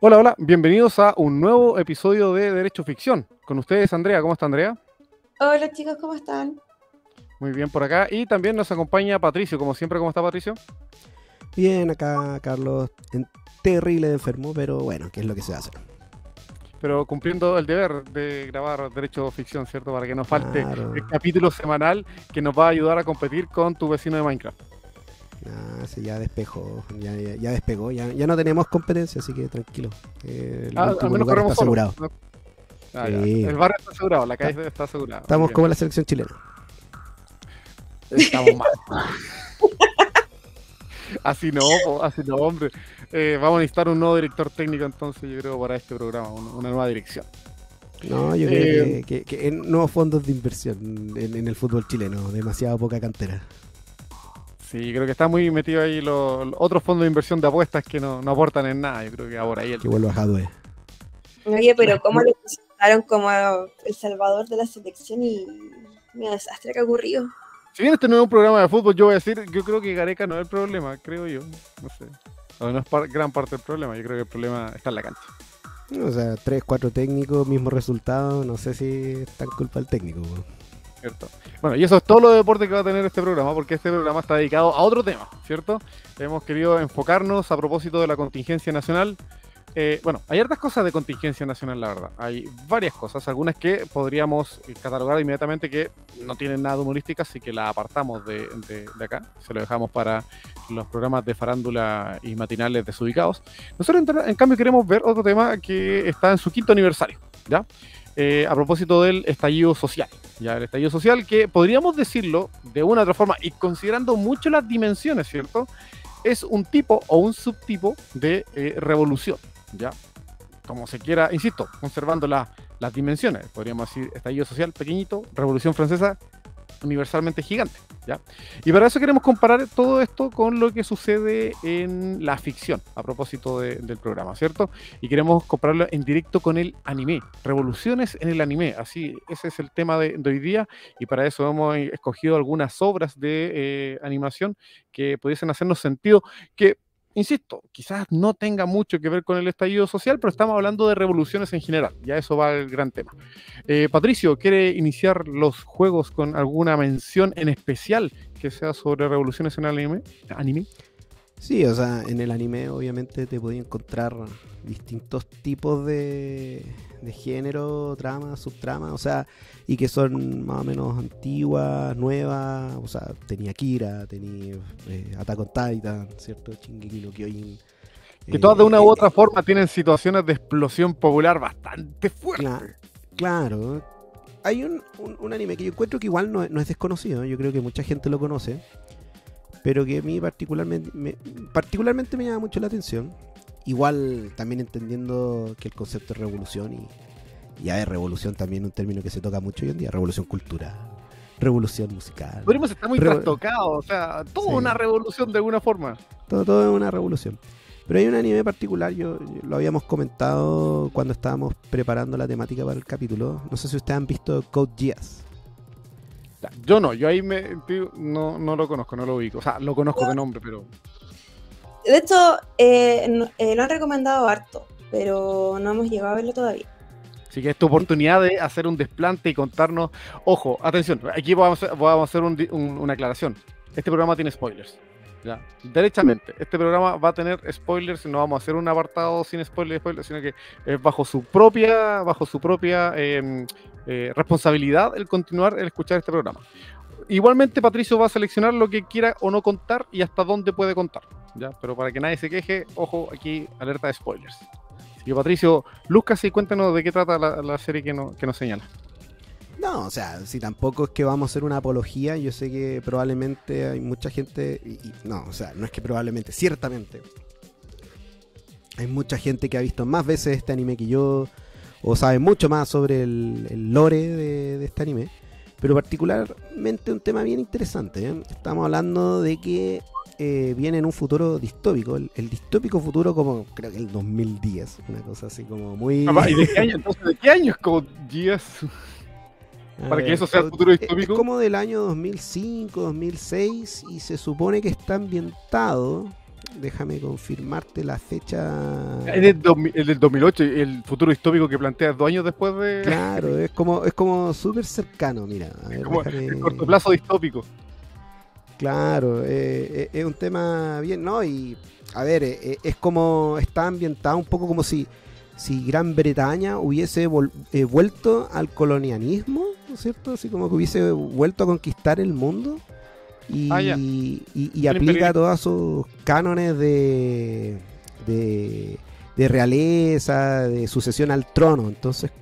Hola, hola, bienvenidos a un nuevo episodio de Derecho Ficción. Con ustedes, Andrea. ¿Cómo está, Andrea? Hola chicos, ¿cómo están? Muy bien por acá. Y también nos acompaña Patricio, como siempre. ¿Cómo está, Patricio? Bien, acá Carlos, terrible de enfermo, pero bueno, ¿qué es lo que se hace? Pero cumpliendo el deber de grabar Derecho Ficción, ¿cierto? Para que nos falte Claro, el capítulo semanal que nos va a ayudar a competir con tu vecino de Minecraft. sí, ya despejó, ya despegó, ya no tenemos competencia, así que tranquilo. El Al último menos lugar está corremos solo, asegurado. ¿no? Ya. Sí, El barrio está asegurado, la calle está asegurada. Muy estamos bien. como la selección chilena. Estamos mal. Así no, hombre. Vamos a necesitar un nuevo director técnico entonces, yo creo, para este programa, una nueva dirección. No, yo creo que en nuevos fondos de inversión en el fútbol chileno, demasiado poca cantera. Sí, creo que está muy metido ahí los otros fondos de inversión de apuestas que no aportan en nada. Yo creo que ahora ahí el Que vuelva a Jadwe. Oye, pero ¿cómo lo presentaron como el salvador de la selección y mira, desastre que ha ocurrido? Si bien este no es un programa de fútbol, yo voy a decir, yo creo que Gareca no es el problema, creo yo. No sé. O no es gran parte del problema, yo creo que el problema está en la cancha. O sea, 3, 4 técnicos, mismo resultado, no sé si es tan culpa del técnico. ¿Cierto? Bueno, y eso es todo lo de deporte que va a tener este programa, porque este programa está dedicado a otro tema, ¿cierto? Hemos querido enfocarnos a propósito de la contingencia nacional. Bueno, hay hartas cosas de contingencia nacional, la verdad. Hay varias cosas, algunas que podríamos catalogar inmediatamente que no tienen nada de humorísticas y que las apartamos de acá. Se lo dejamos para los programas de farándula y matinales desubicados. Nosotros, en cambio, queremos ver otro tema que está en su 5º aniversario, ¿ya? A propósito del estallido social. Ya, el estallido social que podríamos decirlo de una u otra forma y considerando mucho las dimensiones, ¿cierto? Es un tipo o un subtipo de revolución, ¿ya? Como se quiera, insisto, conservando las dimensiones. Podríamos decir estallido social pequeñito, revolución francesa universalmente gigante, ¿ya? Y para eso queremos comparar todo esto con lo que sucede en la ficción, a propósito del programa, ¿cierto? Y queremos compararlo en directo con el anime, revoluciones en el anime, así, ese es el tema de hoy día, y para eso hemos escogido algunas obras de animación que pudiesen hacernos sentido, que insisto, quizás no tenga mucho que ver con el estallido social, pero estamos hablando de revoluciones en general, ya eso va el gran tema. Patricio, ¿quiere iniciar los juegos con alguna mención en especial que sea sobre revoluciones en el anime? Sí, o sea, en el anime obviamente te podías encontrar distintos tipos de género, trama, subtrama, o sea, y que son más o menos antiguas, nuevas, o sea, tenía Kira, tenía Attack on Titan, ¿cierto? Shingeki no Kyojin. Que todas de una u otra forma tienen situaciones de explosión popular bastante fuertes. Claro, hay un anime que yo encuentro que igual no es desconocido, yo creo que mucha gente lo conoce, pero que a mí particularmente me llama mucho la atención. Igual también entendiendo que el concepto es revolución y a ver, revolución también es un término que se toca mucho hoy en día, revolución cultural, revolución musical. Podríamos estar muy trastocados, o sea, toda Sí. una revolución de alguna forma. Todo es una revolución. Pero hay un anime particular, yo lo habíamos comentado cuando estábamos preparando la temática para el capítulo. No sé si ustedes han visto Code Geass. Yo no, yo ahí no lo conozco, no lo ubico. O sea, lo conozco de nombre, pero... De hecho, lo han recomendado harto, pero no hemos llegado a verlo todavía. Así que es tu oportunidad de hacer un desplante y contarnos... Ojo, atención, aquí vamos a hacer una aclaración. Este programa tiene spoilers. Ya, derechamente, este programa va a tener spoilers, no vamos a hacer un apartado sin spoilers, sino que es bajo su propia responsabilidad el continuar, el escuchar este programa. Igualmente Patricio va a seleccionar lo que quiera o no contar y hasta dónde puede contar, ¿ya? Pero para que nadie se queje, ojo, aquí alerta de spoilers. Así que Patricio, lúzcase y cuéntanos de qué trata la serie que nos señala. No, o sea, si tampoco es que vamos a hacer una apología, yo sé que probablemente hay mucha gente, no, o sea, no es que probablemente, ciertamente, hay mucha gente que ha visto más veces este anime que yo, o sabe mucho más sobre el lore de este anime, pero particularmente un tema bien interesante, ¿eh? Estamos hablando de que viene en un futuro distópico, el distópico futuro como creo que el 2010, una cosa así como muy... ¿Y de qué año? Entonces, ¿de qué año es Code Geass? Para que eso sea el futuro distópico. Es como del año 2005, 2006 y se supone que está ambientado déjame confirmarte la fecha. Es del 2008, el futuro distópico que plantea 2 años después de... Claro, es como súper cercano, mira. A ver, como déjame... el corto plazo distópico. Claro, es un tema bien, ¿no? Y, a ver, es como, está ambientado un poco como si Gran Bretaña hubiese vuelto al colonialismo, ¿no es cierto? Así como que hubiese vuelto a conquistar el mundo y aplica todos sus cánones de realeza, de sucesión al trono. Entonces es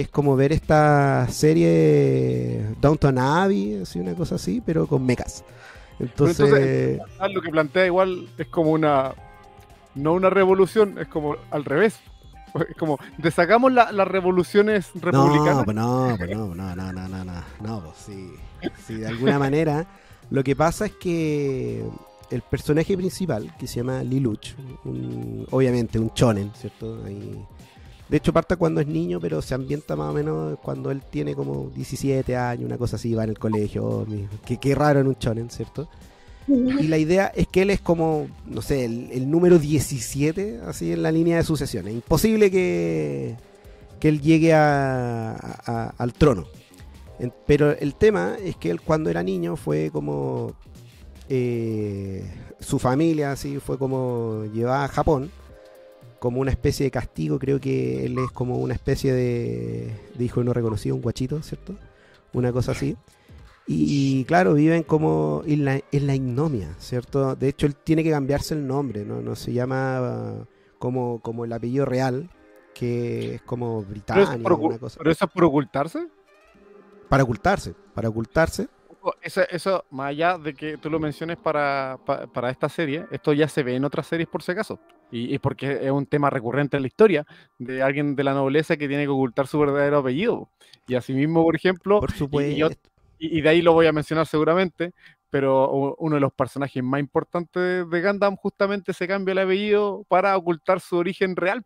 como ver esta serie Downton Abbey, así, una cosa así, pero con mechas. Entonces lo que plantea igual es como no una revolución, es como al revés. Es como, destacamos las revoluciones republicanas. No, pues sí, de alguna manera. Lo que pasa es que el personaje principal, que se llama Lelouch, obviamente un shonen, ¿cierto? De hecho parte cuando es niño, pero se ambienta más o menos cuando él tiene como 17 años, una cosa así, va en el colegio. Qué raro en un shonen, ¿cierto? Y la idea es que él es como, no sé, el número 17, así en la línea de sucesión. Es imposible que él llegue al trono. Pero el tema es que él cuando era niño fue como... su familia así fue como llevada a Japón como una especie de castigo. Creo que él es como una especie de hijo no reconocido, un guachito, ¿cierto? Una cosa así. Y claro, viven como en la ignominia, ¿cierto? De hecho, él tiene que cambiarse el nombre, no se llama como el apellido real, que es como Britannia, una cosa. ¿Pero eso es por ocultarse? Para ocultarse. Eso, más allá de que tú lo menciones para esta serie, esto ya se ve en otras series por si acaso. Y porque es un tema recurrente en la historia de alguien de la nobleza que tiene que ocultar su verdadero apellido. Y asimismo, por ejemplo, Por supuesto. Y de ahí lo voy a mencionar seguramente, pero uno de los personajes más importantes de Gundam justamente se cambia el apellido para ocultar su origen real.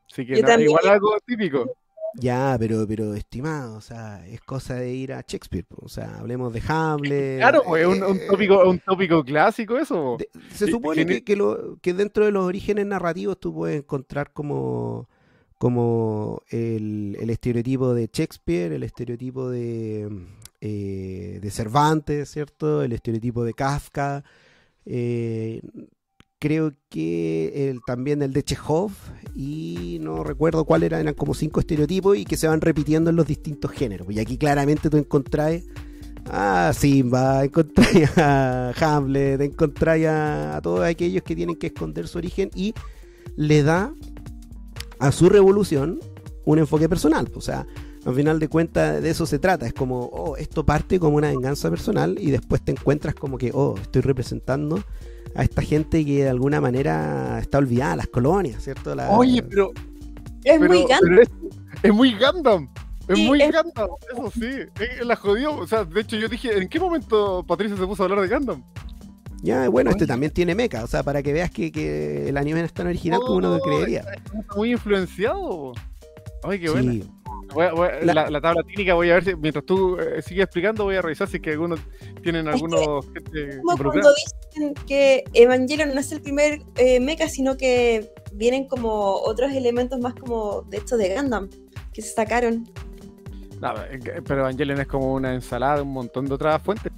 Así que igual algo típico. Ya, pero estimado, o sea, es cosa de ir a Shakespeare, o sea, hablemos de Hamlet. Claro, pues un tópico clásico eso. Se supone que dentro de los orígenes narrativos tú puedes encontrar como el estereotipo de Shakespeare, el estereotipo de Cervantes, ¿cierto? El estereotipo de Kafka. Creo que también el de Chekhov, y no recuerdo cuál eran como 5 estereotipos y que se van repitiendo en los distintos géneros. Y aquí claramente tú encontrás a Simba, encontrás a Hamlet, encontrás a todos aquellos que tienen que esconder su origen y le da a su revolución un enfoque personal. O sea, al final de cuentas de eso se trata. Es como, esto parte como una venganza personal y después te encuentras como que, estoy representando a esta gente que de alguna manera está olvidada, las colonias, ¿cierto? Oye, pero muy Gundam. Es muy Gundam. Es muy Gundam, eso sí. La jodió. O sea, de hecho yo dije, ¿en qué momento Patricia se puso a hablar de Gundam? Ya, bueno, también tiene mecha, o sea, para que veas que el anime no es tan original como uno creería. Está muy influenciado. Ay, qué Sí. buena. La tabla técnica voy a ver si, mientras tú sigues explicando, voy a revisar si que algunos tienen algunos... Como cuando dicen que Evangelion no es el primer mecha, sino que vienen como otros elementos más como de estos de Gundam que se sacaron. No, pero Evangelion es como una ensalada de un montón de otras fuentes.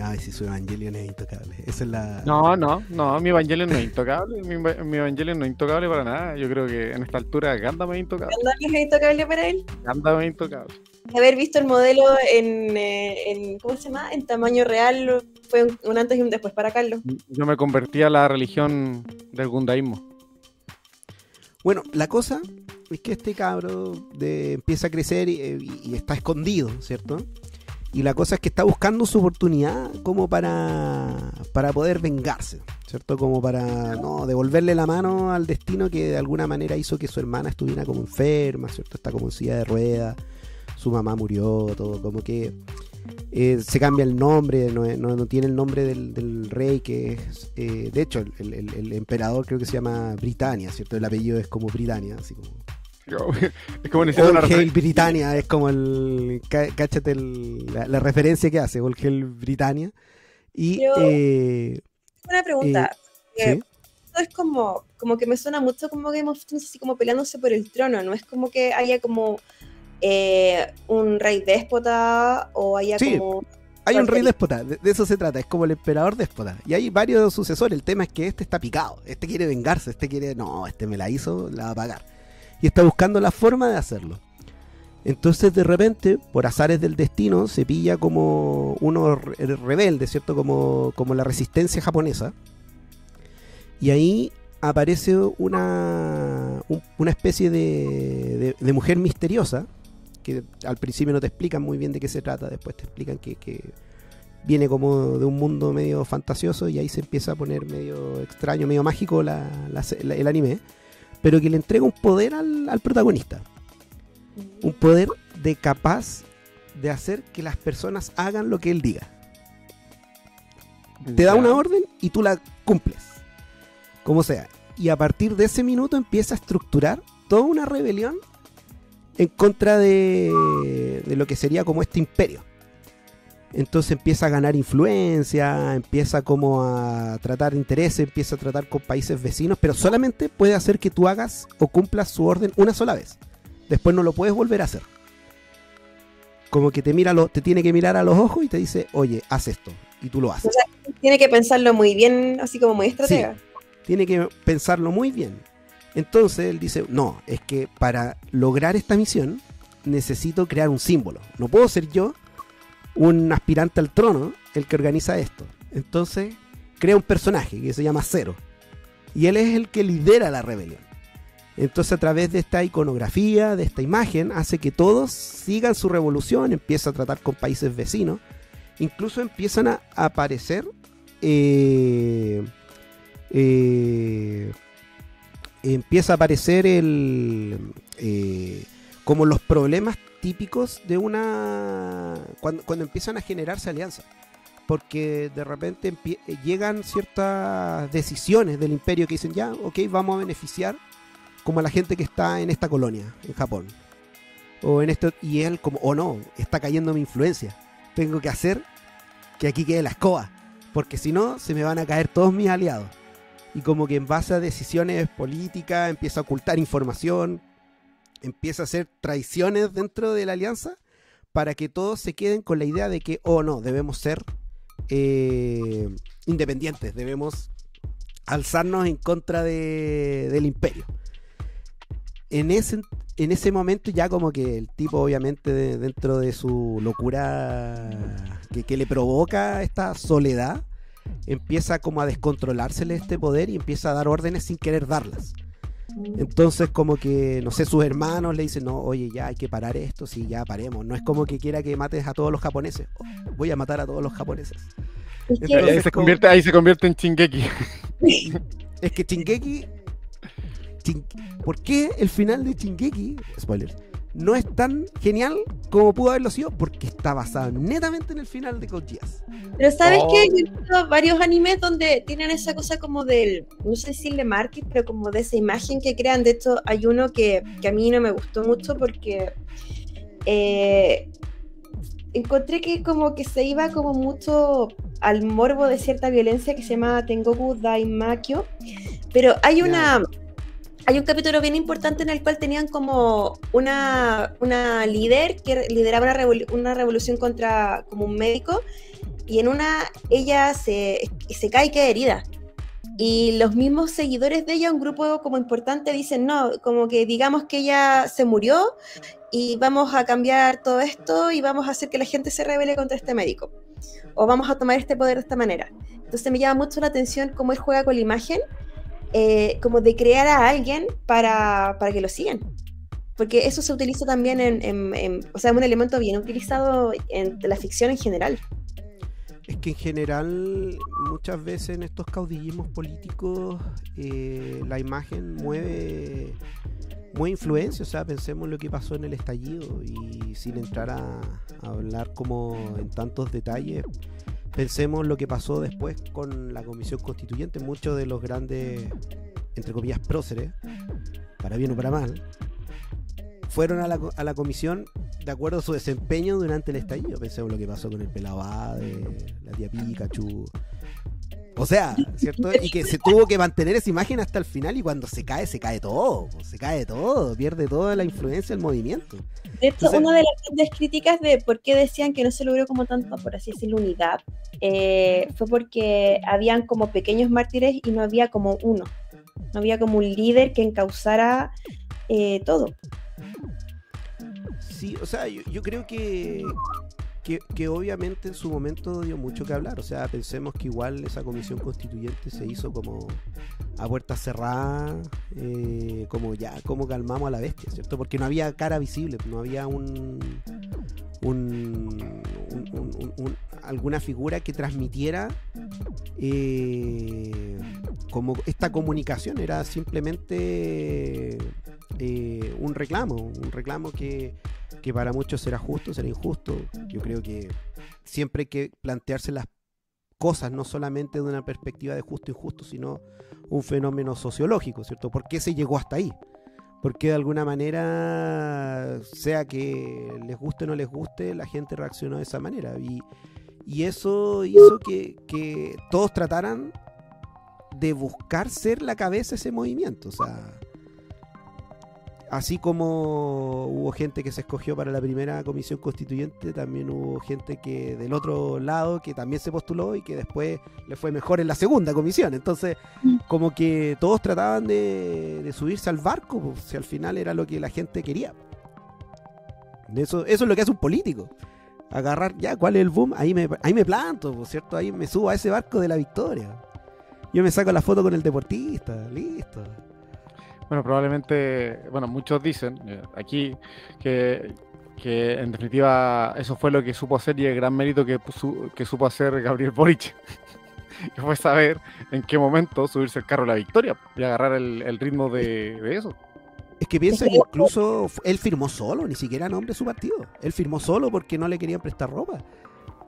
Ay, si su Evangelion es intocable. Esa es la... No, mi Evangelion no es intocable. Mi Evangelion no es intocable para nada. Yo creo que en esta altura Gundam es intocable. ¿Gundam es intocable para él? Gundam es intocable. Haber visto el modelo en ¿cómo se llama? En tamaño real fue un antes y un después para Carlos. Yo me convertí a la religión del gundaísmo. Bueno, la cosa es que este cabro empieza a crecer y está escondido, ¿cierto? Y la cosa es que está buscando su oportunidad como para poder vengarse, ¿cierto? Como para devolverle la mano al destino que de alguna manera hizo que su hermana estuviera como enferma, ¿cierto? Está como en silla de ruedas, su mamá murió, todo como que se cambia el nombre, no tiene el nombre del rey, que es, de hecho, el emperador creo que se llama Britannia, ¿cierto? El apellido es como Britannia, así como... Es como necesito All Hail Britannia, es como cáchate la referencia que hace All Hail Britannia. Y Pero una pregunta. sí. Esto es como que me suena mucho como Game of Thrones, así como peleándose por el trono. No es como que haya como un rey déspota o haya Sí, como... hay un rey déspota, de eso se trata, es como el emperador déspota. Y hay varios sucesores, el tema es que este está picado, este quiere vengarse, este me la hizo, la va a pagar. Y está buscando la forma de hacerlo. Entonces de repente, por azares del destino, se pilla como uno rebelde, ¿cierto? Como la resistencia japonesa. Y ahí aparece una especie de mujer misteriosa, que al principio no te explican muy bien de qué se trata, después te explican que viene como de un mundo medio fantasioso y ahí se empieza a poner medio extraño, medio mágico el anime, pero que le entrega un poder al protagonista. Un poder de capaz de hacer que las personas hagan lo que él diga. Te da una orden y tú la cumples, como sea. Y a partir de ese minuto empieza a estructurar toda una rebelión en contra de lo que sería como este imperio. Entonces empieza a ganar influencia, empieza como a tratar intereses, empieza a tratar con países vecinos, pero solamente puede hacer que tú hagas o cumplas su orden una sola vez. Después no lo puedes volver a hacer. Como que te tiene que mirar a los ojos y te dice, oye, haz esto. Y tú lo haces. O sea, tiene que pensarlo muy bien, así como muy estratega. Sí, tiene que pensarlo muy bien. Entonces él dice, no, es que para lograr esta misión necesito crear un símbolo. No puedo ser yo un aspirante al trono el que organiza esto. Entonces crea un personaje que se llama Zero. Y él es el que lidera la rebelión. Entonces a través de esta iconografía, de esta imagen, hace que todos sigan su revolución, empieza a tratar con países vecinos, incluso empiezan a aparecer empieza a aparecer como los problemas típicos de cuando empiezan a generarse alianzas, porque de repente llegan ciertas decisiones del imperio que dicen, ya, ok, vamos a beneficiar como a la gente que está en esta colonia, en Japón. Y él como, no, está cayendo mi influencia. Tengo que hacer que aquí quede la escoba, porque si no, se me van a caer todos mis aliados. Y como que en base a decisiones políticas empieza a ocultar información, empieza a hacer traiciones dentro de la alianza para que todos se queden con la idea de que, no, debemos ser independientes, debemos alzarnos en contra del imperio. En ese momento ya como que el tipo obviamente dentro de su locura que le provoca esta soledad, empieza como a descontrolársele este poder y empieza a dar órdenes sin querer darlas. Entonces como que, no sé, sus hermanos le dicen, no, oye, ya hay que parar esto, sí, ya paremos. No es como que quiera que mates a todos los japoneses. Voy a matar a todos los japoneses. Entonces, ahí se convierte en Shingeki. Es que Shingeki... ¿Por qué el final de Shingeki, spoiler, no es tan genial como pudo haberlo sido? Porque está basado netamente en el final de Code Geass. Pero ¿sabes qué? Yo he visto varios animes donde tienen esa cosa como del, no sé si le marketing, pero como de esa imagen que crean. De hecho, hay uno que a mí no me gustó mucho porque encontré que como que se iba como mucho al morbo de cierta violencia que se llama Tengoku Daimakyo. Pero hay un capítulo bien importante en el cual tenían como una líder que lideraba una revolución contra como un médico, y en ella se cae y queda herida. Y los mismos seguidores de ella, un grupo como importante, dicen, no, como que digamos que ella se murió y vamos a cambiar todo esto y vamos a hacer que la gente se rebele contra este médico. O vamos a tomar este poder de esta manera. Entonces me llama mucho la atención cómo él juega con la imagen, como de crear a alguien para que lo sigan, porque eso se utiliza también o sea, es un elemento bien utilizado en la ficción en general. Es que en general muchas veces en estos caudillismos políticos la imagen mueve influencia. O sea, pensemos lo que pasó en el estallido, y sin entrar a hablar como en tantos detalles, pensemos lo que pasó después con la Comisión Constituyente. Muchos de los grandes, entre comillas, próceres, para bien o para mal, fueron a la comisión de acuerdo a su desempeño durante el estallido. Pensemos lo que pasó con el Pelado Ade, la tía Pikachu. O sea, ¿cierto? Y que se tuvo que mantener esa imagen hasta el final, y cuando se cae todo, pierde toda la influencia del movimiento. De hecho, una de las grandes críticas de por qué decían que no se logró como tanto, por así decirlo, unidad, fue porque habían como pequeños mártires y no había como uno. No había como un líder que encauzara todo. Sí, o sea, yo creo que obviamente en su momento dio mucho que hablar. O sea, pensemos que igual esa comisión constituyente se hizo como a puertas cerradas, como calmamos a la bestia, ¿cierto? Porque no había cara visible, no había alguna figura que transmitiera como esta comunicación. Era simplemente un reclamo que para muchos será justo, será injusto. Yo creo que siempre hay que plantearse las cosas no solamente de una perspectiva de justo e injusto, sino un fenómeno sociológico, ¿cierto? ¿Por qué se llegó hasta ahí? Porque de alguna manera, sea que les guste o no les guste, la gente reaccionó de esa manera. Y eso hizo que todos trataran de buscar ser la cabeza de ese movimiento. O sea, así como hubo gente que se escogió para la primera comisión constituyente, también hubo gente que del otro lado que también se postuló y que después le fue mejor en la segunda comisión. Entonces, como que todos trataban de subirse al barco, pues, si al final era lo que la gente quería. Eso es lo que hace un político. Agarrar, ya, ¿cuál es el boom? Ahí me planto, pues, ¿cierto? Ahí me subo a ese barco de la victoria. Yo me saco la foto con el deportista, listo. Bueno, probablemente, muchos dicen aquí que en definitiva eso fue lo que supo hacer, y el gran mérito que supo hacer Gabriel Boric, que fue saber en qué momento subirse el carro de la victoria y agarrar el ritmo de eso. Es que piensa que incluso él firmó solo, ni siquiera a nombre de su partido. Él firmó solo porque no le querían prestar ropa.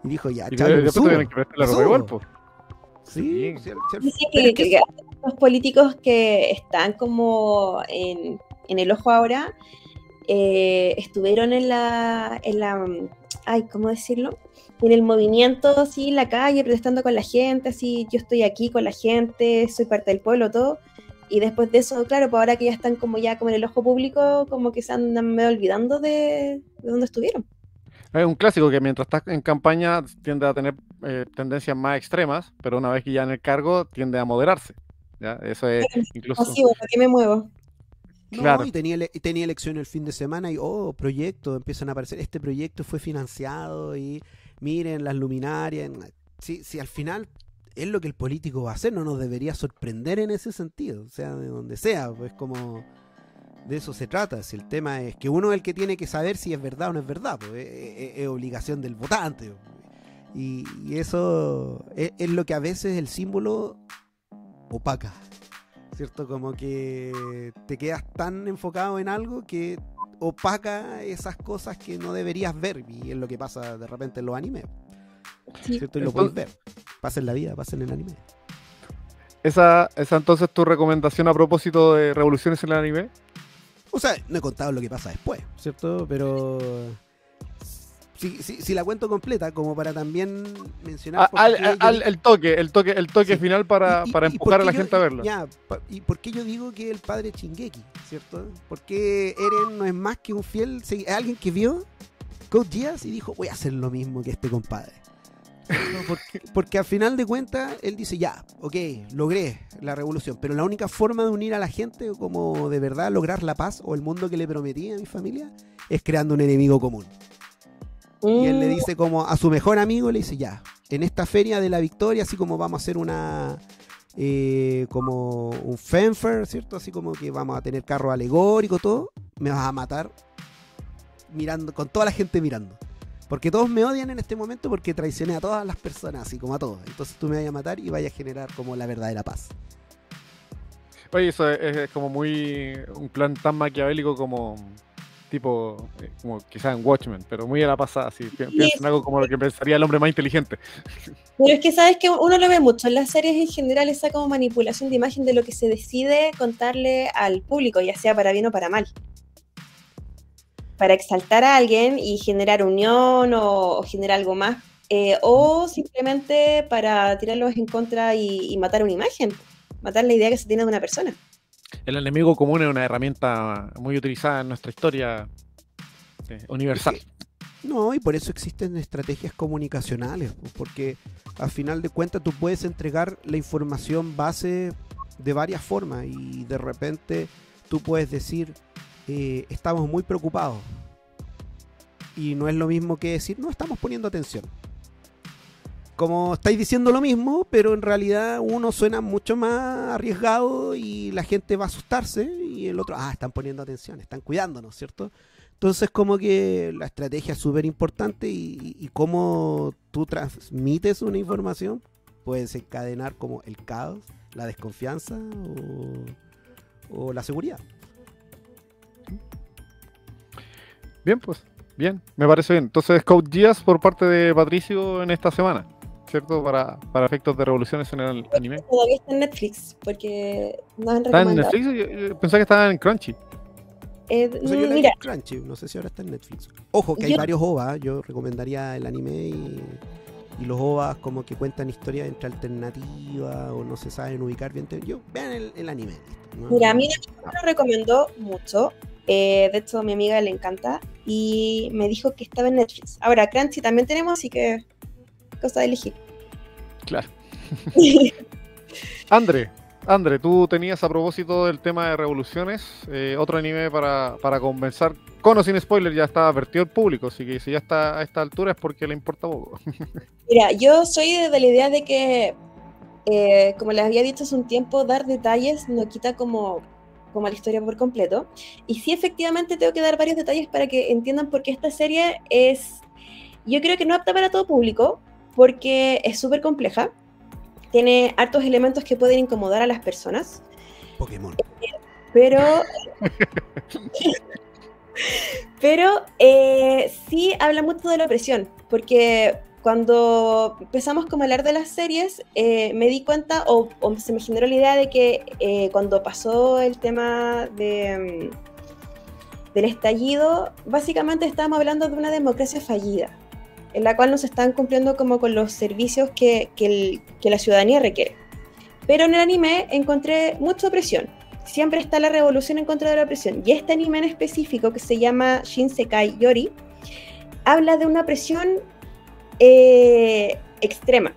Y dijo, ya, chaval, después tuvieron que prestarle ropa igual, pues. Sí. Dice que los políticos que están como en el ojo ahora estuvieron en la ¿cómo decirlo? En el movimiento, así, en la calle, protestando con la gente, así, yo estoy aquí con la gente, soy parte del pueblo, todo. Y después de eso, claro, pues ahora que ya están como en el ojo público, como que se andan medio olvidando de dónde estuvieron. Es un clásico que mientras estás en campaña tiende a tener tendencias más extremas, pero una vez que ya en el cargo tiende a moderarse. ¿Ya? Eso es incluso... Así, bueno, ¿a qué me muevo? Claro. No, y tenía elecciones el fin de semana y proyectos empiezan a aparecer. Este proyecto fue financiado y miren las luminarias. Si al final es lo que el político va a hacer, no nos debería sorprender en ese sentido, o sea, de donde sea, pues como de eso se trata. Si el tema es que uno es el que tiene que saber si es verdad o no es verdad, pues es obligación del votante, y eso es lo que a veces el símbolo opaca, ¿cierto? Como que te quedas tan enfocado en algo que opaca esas cosas que no deberías ver, y es lo que pasa de repente en los animes, ¿cierto? Y lo puedes ver. Pasa en la vida, pasa en el anime. ¿Esa entonces tu recomendación a propósito de revoluciones en el anime? O sea, no he contado lo que pasa después, ¿cierto? Pero si la cuento completa, como para también mencionar... El toque sí. Final para empujar a la gente a verlo. ¿Y por qué yo digo que el padre Shingeki, ¿cierto? Porque Eren no es más que un fiel... Es alguien que vio Code Geass y dijo, voy a hacer lo mismo que este compadre. Porque al final de cuentas él dice, ya, ok, logré la revolución, pero la única forma de unir a la gente, como de verdad lograr la paz o el mundo que le prometí a mi familia, es creando un enemigo común. Y él le dice como a su mejor amigo, le dice, ya, en esta feria de la victoria, así como vamos a hacer como un fanfare, ¿cierto? Así como que vamos a tener carro alegórico, todo, me vas a matar mirando, con toda la gente mirando. Porque todos me odian en este momento porque traicioné a todas las personas, así como a todos. Entonces tú me vas a matar y vayas a generar como la verdadera paz. Oye, eso es como muy... un plan tan maquiavélico como... tipo... como quizás en Watchmen, pero muy a la pasada, así. Piensa en algo como lo que pensaría el hombre más inteligente. Pero es que sabes que uno lo ve mucho en las series en general, esa como manipulación de imagen de lo que se decide contarle al público, ya sea para bien o para mal. para exaltar a alguien y generar unión o generar algo más, o simplemente para tirarlos en contra y matar una imagen, matar la idea que se tiene de una persona. El enemigo común es una herramienta muy utilizada en nuestra historia universal. No, y por eso existen estrategias comunicacionales, porque al final de cuentas tú puedes entregar la información base de varias formas y de repente tú puedes decir, estamos muy preocupados, y no es lo mismo que decir, no estamos poniendo atención. Como estáis diciendo lo mismo, pero en realidad uno suena mucho más arriesgado y la gente va a asustarse, y el otro, están poniendo atención, están cuidándonos, ¿cierto? Entonces como que la estrategia es súper importante, y cómo tú transmites una información puede desencadenar como el caos, la desconfianza o la seguridad. Bien, pues, bien, me parece bien. Entonces, Code Geass por parte de Patricio en esta semana, ¿cierto? Para efectos de revoluciones en el anime. Todavía está en Netflix, porque no han ¿Está en recomendado. Netflix? Yo pensaba que estaba en Crunchy. O sea, yo la vi Mira, en Crunchy, no sé si ahora está en Netflix. Ojo, que hay varios OVA, yo recomendaría el anime, y los OVAs como que cuentan historias entre alternativas o no se saben ubicar bien. Vean el anime. ¿No? mira, a mí me lo recomendó mucho. De hecho, a mi amiga le encanta y me dijo que estaba en Netflix. Ahora, Crunchy también tenemos, así que cosa de elegir. Claro. Andre, tú tenías a propósito del tema de revoluciones, otro anime para conversar, con o sin spoiler, ya está advertido el público, así que si ya está a esta altura es porque le importa poco. Mira, yo soy de la idea de que, como les había dicho hace un tiempo, dar detalles no quita como la historia por completo. Y sí, efectivamente, tengo que dar varios detalles para que entiendan por qué esta serie es, yo creo que no apta para todo público, porque es súper compleja. Tiene hartos elementos que pueden incomodar a las personas. Pokémon. Pero sí habla mucho de la opresión, porque cuando empezamos como a hablar de las series, me di cuenta, o se me generó la idea de que cuando pasó el tema del estallido, básicamente estábamos hablando de una democracia fallida, en la cual no se están cumpliendo como con los servicios que la ciudadanía requiere. Pero en el anime encontré mucha opresión. Siempre está la revolución en contra de la opresión. Y este anime en específico, que se llama Shinsekai Yori, habla de una opresión extrema,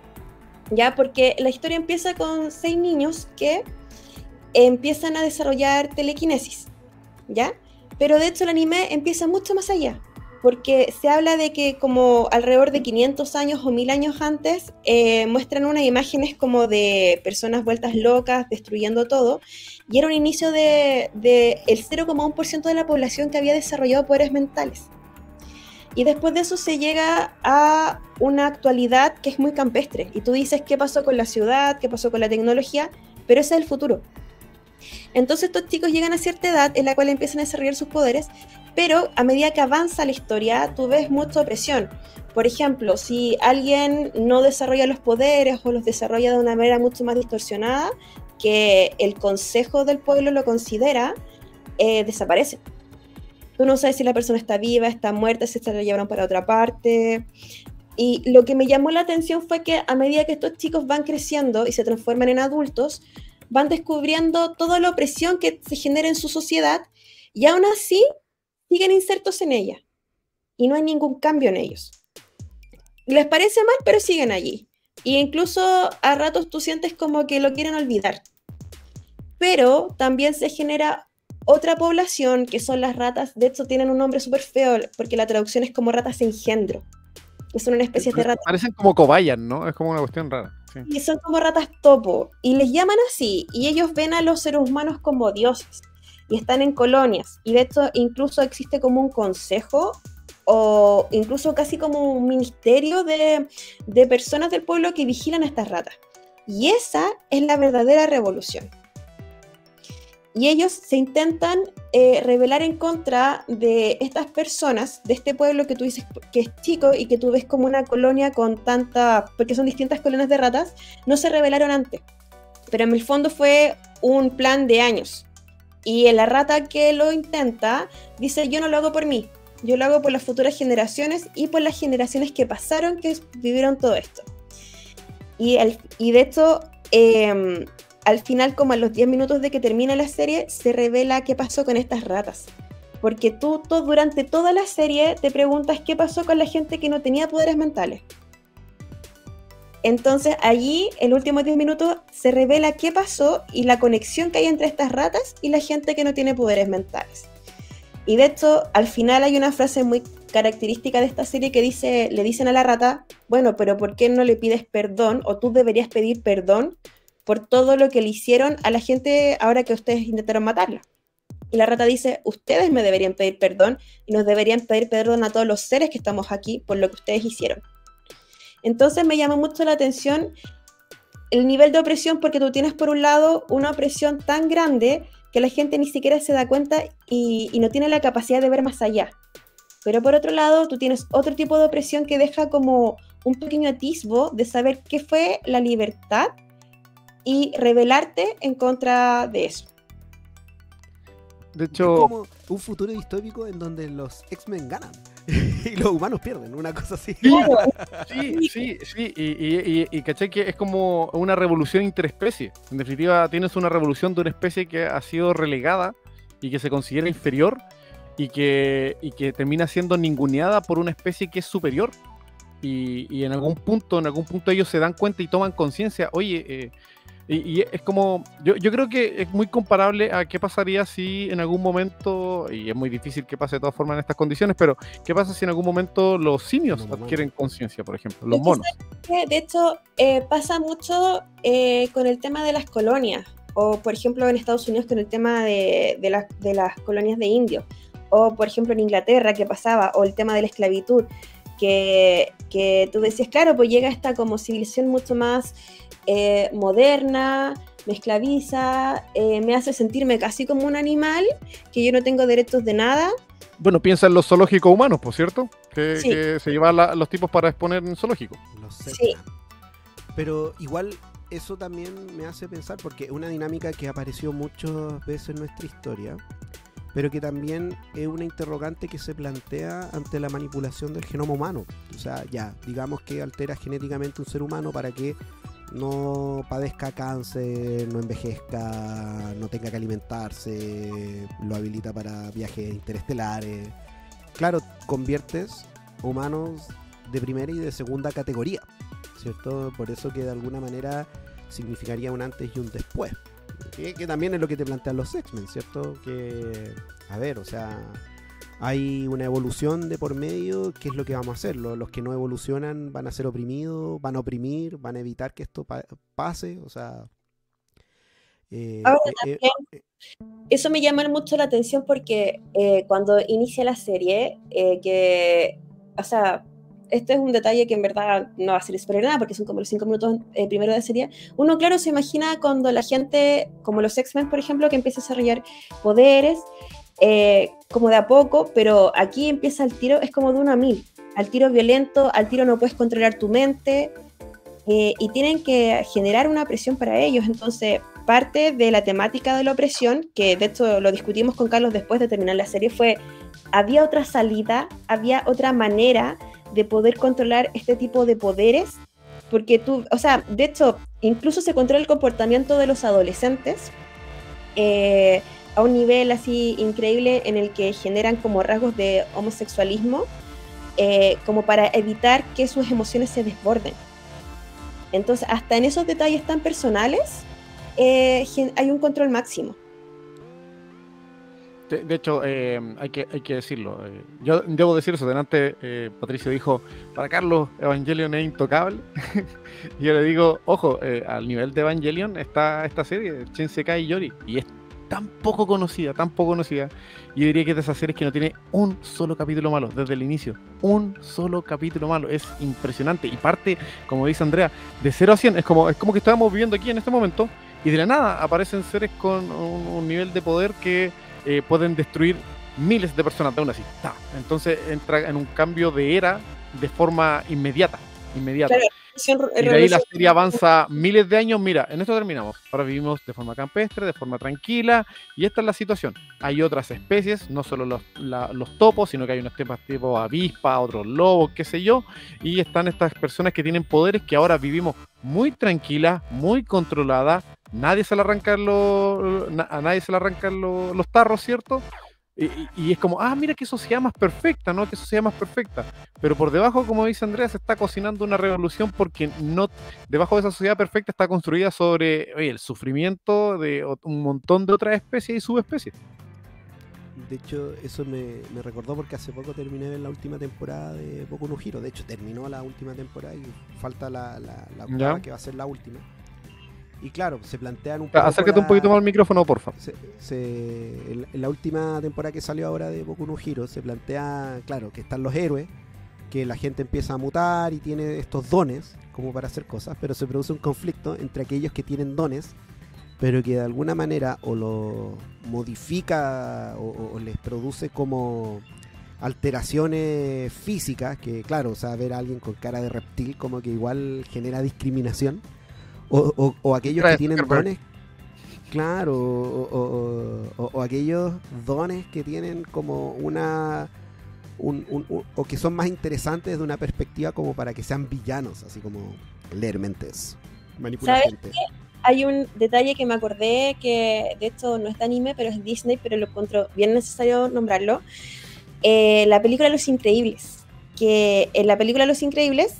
¿ya? Porque la historia empieza con 6 niños que empiezan a desarrollar telequinesis, ¿ya? Pero de hecho el anime empieza mucho más allá, porque se habla de que como alrededor de 500 años o 1000 años antes muestran unas imágenes como de personas vueltas locas, destruyendo todo, y era un inicio de el 0,1% de la población que había desarrollado poderes mentales. Y después de eso se llega a una actualidad que es muy campestre, y tú dices qué pasó con la ciudad, qué pasó con la tecnología, pero ese es el futuro. Entonces estos chicos llegan a cierta edad en la cual empiezan a desarrollar sus poderes, pero a medida que avanza la historia, tú ves mucha opresión. Por ejemplo, si alguien no desarrolla los poderes o los desarrolla de una manera mucho más distorsionada, que el consejo del pueblo lo considera, desaparece. Tú no sabes si la persona está viva, está muerta, si se la llevaron para otra parte. Y lo que me llamó la atención fue que a medida que estos chicos van creciendo y se transforman en adultos, van descubriendo toda la opresión que se genera en su sociedad, y aún así siguen insertos en ella y no hay ningún cambio en ellos. Les parece mal, pero siguen allí, e incluso a ratos tú sientes como que lo quieren olvidar. Pero también se genera otra población, que son las ratas. De hecho tienen un nombre súper feo, porque la traducción es como ratas engendro, que son una especie de ratas. Parecen como cobayas, ¿no? Es como una cuestión rara. Sí. Y son como ratas topo, y les llaman así, y ellos ven a los seres humanos como dioses, y están en colonias, y de hecho incluso existe como un consejo, o incluso casi como un ministerio de personas del pueblo que vigilan a estas ratas. Y esa es la verdadera revolución. Y ellos se intentan rebelar en contra de estas personas, de este pueblo que tú dices que es chico y que tú ves como una colonia con tanta, porque son distintas colonias de ratas. No se rebelaron antes, pero en el fondo fue un plan de años. Y la rata que lo intenta dice: yo no lo hago por mí, yo lo hago por las futuras generaciones y por las generaciones que pasaron, que vivieron todo esto. Y de hecho, al final, como a los 10 minutos de que termina la serie, se revela qué pasó con estas ratas. Porque tú durante toda la serie te preguntas qué pasó con la gente que no tenía poderes mentales. Entonces allí, en los últimos 10 minutos, se revela qué pasó y la conexión que hay entre estas ratas y la gente que no tiene poderes mentales. Y de hecho, al final hay una frase muy característica de esta serie que le dicen a la rata, bueno, pero ¿por qué no le pides perdón? O tú deberías pedir perdón por todo lo que le hicieron a la gente ahora que ustedes intentaron matarla. Y la rata dice, ustedes me deberían pedir perdón y nos deberían pedir perdón a todos los seres que estamos aquí por lo que ustedes hicieron. Entonces me llama mucho la atención el nivel de opresión, porque tú tienes por un lado una opresión tan grande que la gente ni siquiera se da cuenta y no tiene la capacidad de ver más allá. Pero por otro lado, tú tienes otro tipo de opresión que deja como un pequeño atisbo de saber qué fue la libertad y rebelarte en contra de eso. De hecho, es como un futuro distópico en donde los X-Men ganan y los humanos pierden, una cosa así. Sí, y caché que es como una revolución interespecie. En definitiva, tienes una revolución de una especie que ha sido relegada y que se considera inferior y que termina siendo ninguneada por una especie que es superior. Y en algún punto ellos se dan cuenta y toman conciencia, oye, y es como, yo creo que es muy comparable a qué pasaría si en algún momento, y es muy difícil que pase de todas formas en estas condiciones, pero qué pasa si en algún momento los simios adquieren conciencia, por ejemplo, los monos. De hecho, pasa mucho con el tema de las colonias, o por ejemplo en Estados Unidos con el tema de las colonias de indios, o por ejemplo en Inglaterra que pasaba, o el tema de la esclavitud, que tú decías, claro, pues llega esta como civilización mucho más moderna, me esclaviza, me hace sentirme casi como un animal, que yo no tengo derechos de nada. Bueno, piensa en los zoológicos humanos, por cierto, que se llevan los tipos para exponer en zoológicos. Sí. Pero igual eso también me hace pensar, porque es una dinámica que apareció muchas veces en nuestra historia, pero que también es una interrogante que se plantea ante la manipulación del genoma humano. O sea, ya, digamos que altera genéticamente un ser humano para que no padezca cáncer, no envejezca, no tenga que alimentarse, lo habilita para viajes interestelares. Claro, conviertes humanos de primera y de segunda categoría, ¿cierto? Por eso que de alguna manera significaría un antes y un después. Que también es lo que te plantean los X-Men, ¿cierto? Que, a ver, o sea, hay una evolución de por medio. ¿Qué es lo que vamos a hacer? Los que no evolucionan van a ser oprimidos, van a oprimir, van a evitar que esto pase, o sea... Ahora también, eso me llama mucho la atención porque cuando inicia la serie, o sea, este es un detalle que en verdad no va a ser spoiler nada porque son como los 5 minutos primero de serie. Uno, claro, se imagina cuando la gente, como los X-Men, por ejemplo, que empieza a desarrollar poderes, como de a poco, pero aquí empieza el tiro, es como de 1 a 1000, al tiro violento, al tiro no puedes controlar tu mente, y tienen que generar una presión para ellos. Entonces, parte de la temática de la opresión, que de hecho lo discutimos con Carlos después de terminar la serie, fue, había otra salida, había otra manera de poder controlar este tipo de poderes, porque tú, o sea, de hecho, incluso se controla el comportamiento de los adolescentes a un nivel así increíble en el que generan como rasgos de homosexualismo, como para evitar que sus emociones se desborden. Entonces, hasta en esos detalles tan personales, hay un control máximo. De hecho, hay que decirlo. Yo debo decir eso. Delante, Patricio dijo, para Carlos, Evangelion es intocable. Y yo le digo, ojo, al nivel de Evangelion está esta serie, Shinsekai Yori. Y es tan poco conocida. Yo diría que es de esas series que no tiene un solo capítulo malo desde el inicio. Un solo capítulo malo. Es impresionante. Y parte, como dice Andrea, de 0 a 100. Es como que estábamos viviendo aquí en este momento. Y de la nada aparecen seres con un nivel de poder que pueden destruir miles de personas de aún así. Entonces entra en un cambio de era de forma inmediata. inmediata. Claro, Y de ahí la serie avanza miles de años. Mira, en esto terminamos. Ahora vivimos de forma campestre, de forma tranquila, y esta es la situación. Hay otras especies, no solo los topos, sino que hay unos temas tipo avispa, otros lobos, qué sé yo, y están estas personas que tienen poderes que ahora vivimos muy tranquilas, muy controladas. Nadie se le arrancan a nadie se le arrancan los tarros, ¿cierto? Y es como, mira qué sociedad más perfecta, ¿no? Qué sociedad más perfecta. Pero por debajo, como dice Andrea, se está cocinando una revolución porque debajo de esa sociedad perfecta está construida sobre el sufrimiento de un montón de otras especies y subespecies. De hecho, eso me recordó porque hace poco terminé de ver la última temporada de Boku no Hero. De hecho, terminó la última temporada y falta la octava, que va a ser la última. Y claro, se plantean un poco. Acércate un poquito más al micrófono, por favor. En la última temporada que salió ahora de Boku no Hero, se plantea, claro, que están los héroes, que la gente empieza a mutar y tiene estos dones como para hacer cosas, pero se produce un conflicto entre aquellos que tienen dones, pero que de alguna manera o lo modifica o les produce como alteraciones físicas, que claro, o sea, ver a alguien con cara de reptil como que igual genera discriminación. O aquellos que tienen dones, claro, o aquellos dones que tienen como o que son más interesantes desde una perspectiva como para que sean villanos, así como leer mentes, manipular gente. Hay un detalle que me acordé que de esto no es de anime, pero es Disney, pero lo encuentro bien necesario nombrarlo. La película Los Increíbles, que en la película Los Increíbles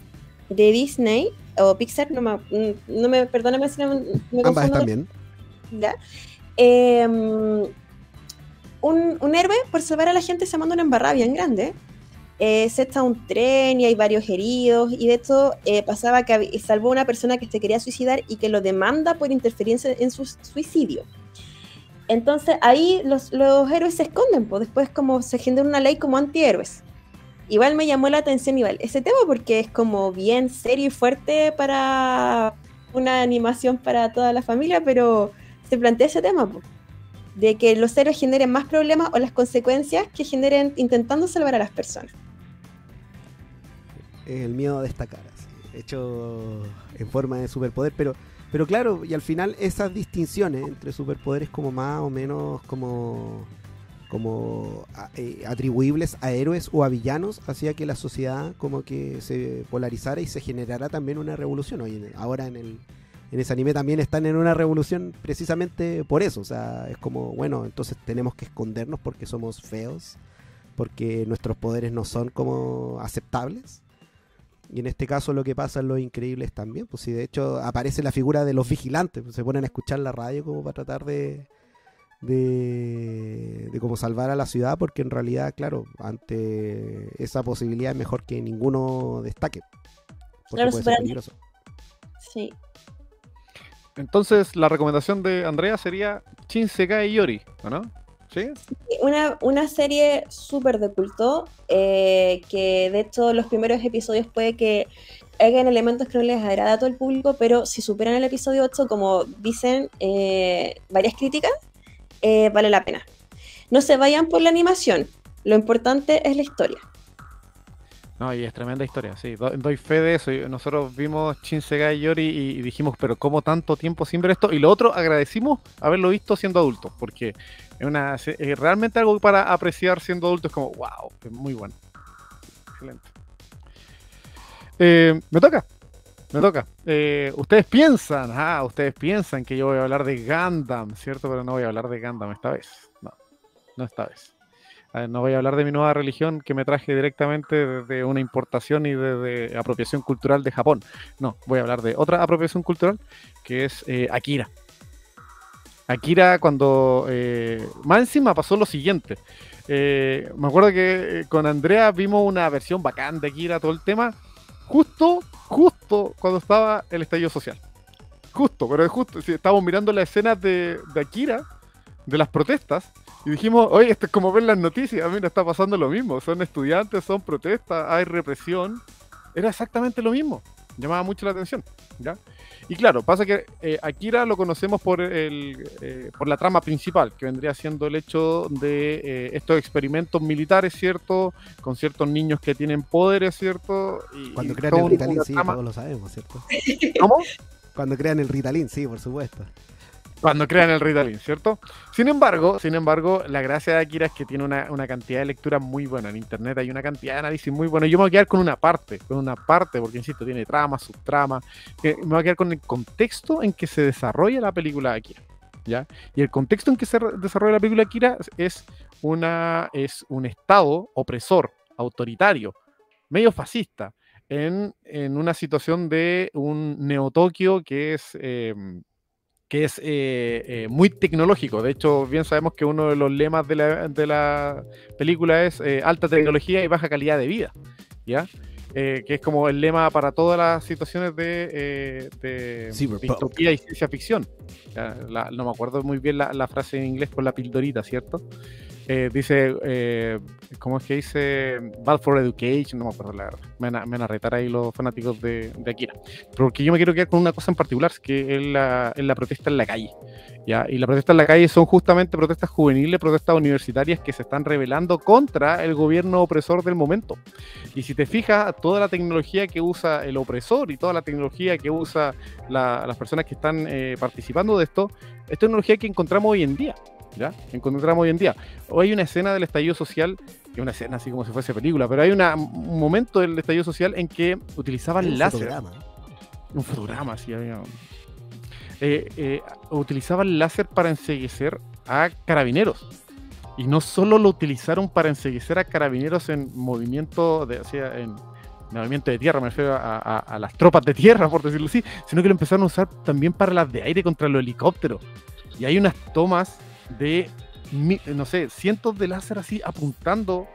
de Disney o Pixar, perdóname si me confundo. Ambas están bien. ¿Ya? Un héroe, por salvar a la gente, se manda una embarrada bien grande. Se está un tren y hay varios heridos, y de hecho pasaba que salvó a una persona que se quería suicidar y que lo demanda por interferencia en su suicidio. Entonces ahí los héroes se esconden, pues después como se genera una ley como antihéroes. Igual me llamó la atención ese tema porque es como bien serio y fuerte para una animación para toda la familia, pero se plantea ese tema, pues, de que los héroes generen más problemas o las consecuencias que generen intentando salvar a las personas. El miedo a destacar, así, hecho en forma de superpoder, pero claro, y al final esas distinciones entre superpoderes como más o menos como atribuibles a héroes o a villanos hacía que la sociedad como que se polarizara y se generara también una revolución. Ahora en ese anime también están en una revolución precisamente por eso, o sea, es como, bueno, entonces tenemos que escondernos porque somos feos, porque nuestros poderes no son como aceptables. Y en este caso lo que pasa en Los Increíbles también, pues si de hecho aparece la figura de los vigilantes, pues se ponen a escuchar la radio como para tratar de cómo salvar a la ciudad, porque en realidad, claro, ante esa posibilidad es mejor que ninguno destaque, porque claro, puede ser peligroso. Sí. Entonces la recomendación de Andrea sería Shinsekai Yori, ¿no? ¿Sí? Una serie súper de culto, que de hecho los primeros episodios puede que hagan elementos que no les agrada a todo el público, pero si superan el episodio 8, como dicen varias críticas, vale la pena. No se vayan por la animación, lo importante es la historia. No, y es tremenda historia, sí, doy fe de eso. Nosotros vimos Shinsekai Yori y dijimos, pero ¿cómo tanto tiempo sin ver esto? Y lo otro, agradecimos haberlo visto siendo adultos, porque es realmente algo para apreciar siendo adultos, como, wow, es muy bueno. Excelente. Me toca. Ustedes piensan que yo voy a hablar de Gundam, ¿cierto? Pero no voy a hablar de Gundam esta vez. No esta vez. No voy a hablar de mi nueva religión que me traje directamente desde una importación y desde apropiación cultural de Japón. No, voy a hablar de otra apropiación cultural que es Akira. Akira, cuando más encima pasó lo siguiente. Me acuerdo que con Andrea vimos una versión bacán de Akira, todo el tema, justo cuando estaba el estallido social. Justo, si estábamos mirando las escenas de Akira, de las protestas, y dijimos, oye, esto es como ver las noticias, mira, está pasando lo mismo, son estudiantes, son protestas, hay represión. Era exactamente lo mismo. llamaba mucho la atención, ¿ya? Y claro, pasa que Akira lo conocemos por por la trama principal, que vendría siendo el hecho de estos experimentos militares, ¿cierto? Con ciertos niños que tienen poderes, ¿cierto? Cuando crean el Ritalin, sí, todos lo sabemos, ¿cierto? ¿Cómo? Cuando crean el Ritalin, sí, por supuesto. Cuando crean el Ritalin, ¿cierto? Sin embargo, la gracia de Akira es que tiene una cantidad de lectura muy buena. En internet hay una cantidad de análisis muy buena. Yo me voy a quedar con una parte, porque insisto, tiene trama, subtrama. Me voy a quedar con el contexto en que se desarrolla la película de Akira, ¿ya? Y el contexto en que se desarrolla la película de Akira es un estado opresor, autoritario, medio fascista, en una situación de un Neo-Tokio que es muy tecnológico. De hecho, bien sabemos que uno de los lemas de la película es alta tecnología y baja calidad de vida, ¿ya? Que es como el lema para todas las situaciones de distopía y ciencia ficción. No me acuerdo muy bien la frase en inglés con la pildorita, ¿cierto? Dice, ¿cómo es que dice? Bad for Education, no me acuerdo la verdad. Me van a retar ahí los fanáticos de Akira. Porque yo me quiero quedar con una cosa en particular, que es la protesta en la calle, ¿ya? Y la protesta en la calle son justamente protestas juveniles, protestas universitarias que se están rebelando contra el gobierno opresor del momento. Y si te fijas, toda la tecnología que usa el opresor y toda la tecnología que usa las personas que están participando de esto, es tecnología que encontramos hoy en día. ¿Ya? Encontramos hoy en día. Hoy hay una escena del estallido social, que es una escena así como si fuese película, pero hay un momento del estallido social en que utilizaban láser. Un fotograma, sí, había. Utilizaban láser para enceguecer a carabineros. Y no solo lo utilizaron para enceguecer a carabineros en movimiento en movimiento de tierra, me refiero a las tropas de tierra, por decirlo así, sino que lo empezaron a usar también para las de aire contra los helicópteros. Y hay unas tomas de, no sé, cientos de láser así apuntando,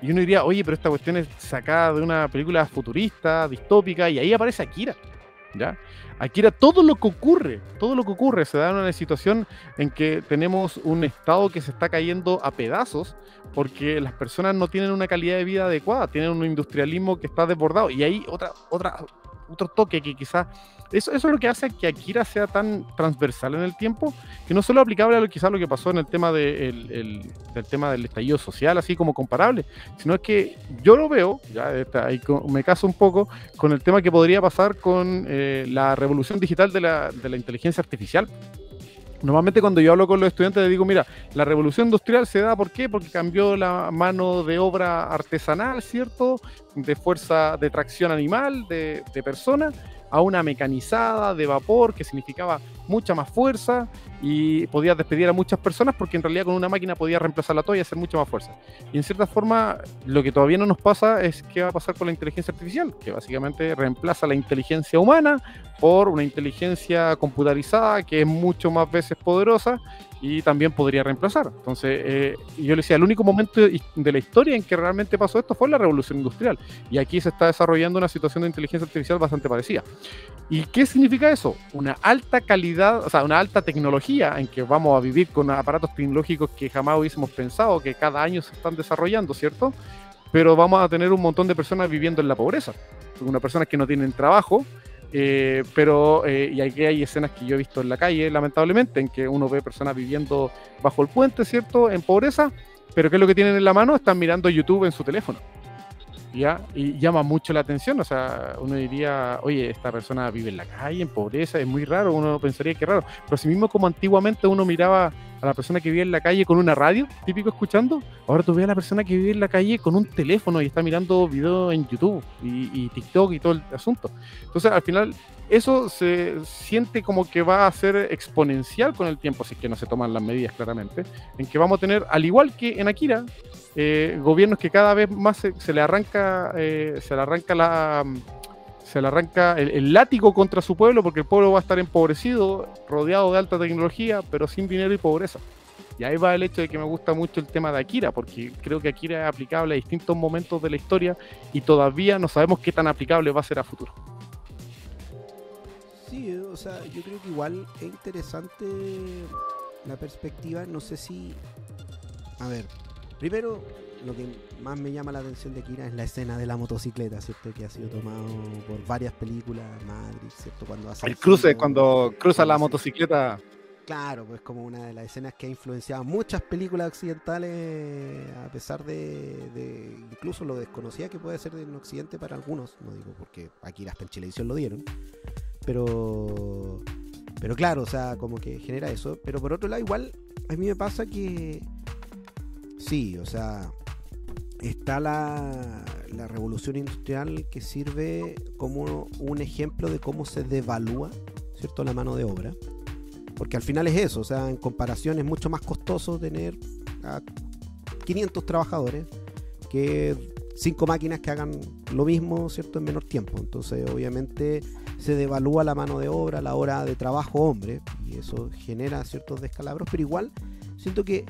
y uno diría, oye, pero esta cuestión es sacada de una película futurista, distópica, y ahí aparece Akira, ¿ya? Akira, todo lo que ocurre se da en una situación en que tenemos un estado que se está cayendo a pedazos porque las personas no tienen una calidad de vida adecuada, tienen un industrialismo que está desbordado, y hay otro toque que quizás eso es lo que hace que Akira sea tan transversal en el tiempo, que no solo aplicable a quizás lo que pasó en el tema del tema del estallido social, así como comparable, sino es que yo lo veo, ahí me caso un poco con el tema que podría pasar con la revolución digital de la inteligencia artificial. Normalmente cuando yo hablo con los estudiantes les digo, mira, la revolución industrial se da, ¿por qué? Porque cambió la mano de obra artesanal, ¿cierto? De fuerza de tracción animal, de personas, a una mecanizada de vapor que significaba mucha más fuerza y podías despedir a muchas personas porque en realidad con una máquina podías reemplazarla todo y hacer mucha más fuerza. Y en cierta forma, lo que todavía no nos pasa es qué va a pasar con la inteligencia artificial, que básicamente reemplaza la inteligencia humana por una inteligencia computarizada que es mucho más veces poderosa y también podría reemplazar. Entonces, yo le decía, el único momento de la historia en que realmente pasó esto fue la revolución industrial, y aquí se está desarrollando una situación de inteligencia artificial bastante parecida. ¿Y qué significa eso? Una alta calidad, o sea, una alta tecnología en que vamos a vivir con aparatos tecnológicos que jamás hubiésemos pensado, que cada año se están desarrollando, ¿cierto? Pero vamos a tener un montón de personas viviendo en la pobreza, unas personas que no tienen trabajo. Y aquí hay escenas que yo he visto en la calle, lamentablemente, en que uno ve personas viviendo bajo el puente, ¿cierto?, en pobreza, pero ¿qué es lo que tienen en la mano? Están mirando YouTube en su teléfono, ¿ya? Y llama mucho la atención. O sea, uno diría, oye, esta persona vive en la calle, en pobreza, es muy raro, uno pensaría que es raro, pero así mismo como antiguamente uno miraba a la persona que vive en la calle con una radio, típico escuchando, ahora tú ves a la persona que vive en la calle con un teléfono y está mirando videos en YouTube y TikTok y todo el asunto. Entonces, al final, eso se siente como que va a ser exponencial con el tiempo, si es que no se toman las medidas claramente, en que vamos a tener, al igual que en Akira, gobiernos que cada vez más se le arranca el látigo contra su pueblo, porque el pueblo va a estar empobrecido, rodeado de alta tecnología, pero sin dinero y pobreza. Y ahí va el hecho de que me gusta mucho el tema de Akira, porque creo que Akira es aplicable a distintos momentos de la historia y todavía no sabemos qué tan aplicable va a ser a futuro. Sí, o sea, yo creo que igual es interesante la perspectiva. No sé si... A ver, primero, lo que más me llama la atención de Akira es la escena de la motocicleta, ¿cierto? Que ha sido tomado por varias películas, Matrix, ¿cierto? Cuando hace El cruce, giro, cuando cruza la hace- motocicleta. Claro, pues como una de las escenas que ha influenciado muchas películas occidentales, a pesar de incluso lo desconocida que puede ser en Occidente para algunos, no digo porque aquí hasta en Chilevisión lo dieron, pero claro, o sea, como que genera eso, pero por otro lado igual a mí me pasa que sí, o sea, está la revolución industrial que sirve como un ejemplo de cómo se devalúa, ¿cierto?, la mano de obra. Porque al final es eso, o sea, en comparación es mucho más costoso tener a 500 trabajadores que 5 máquinas que hagan lo mismo, ¿cierto?, en menor tiempo. Entonces, obviamente, se devalúa la mano de obra, la hora de trabajo hombre, y eso genera ciertos descalabros, pero igual siento que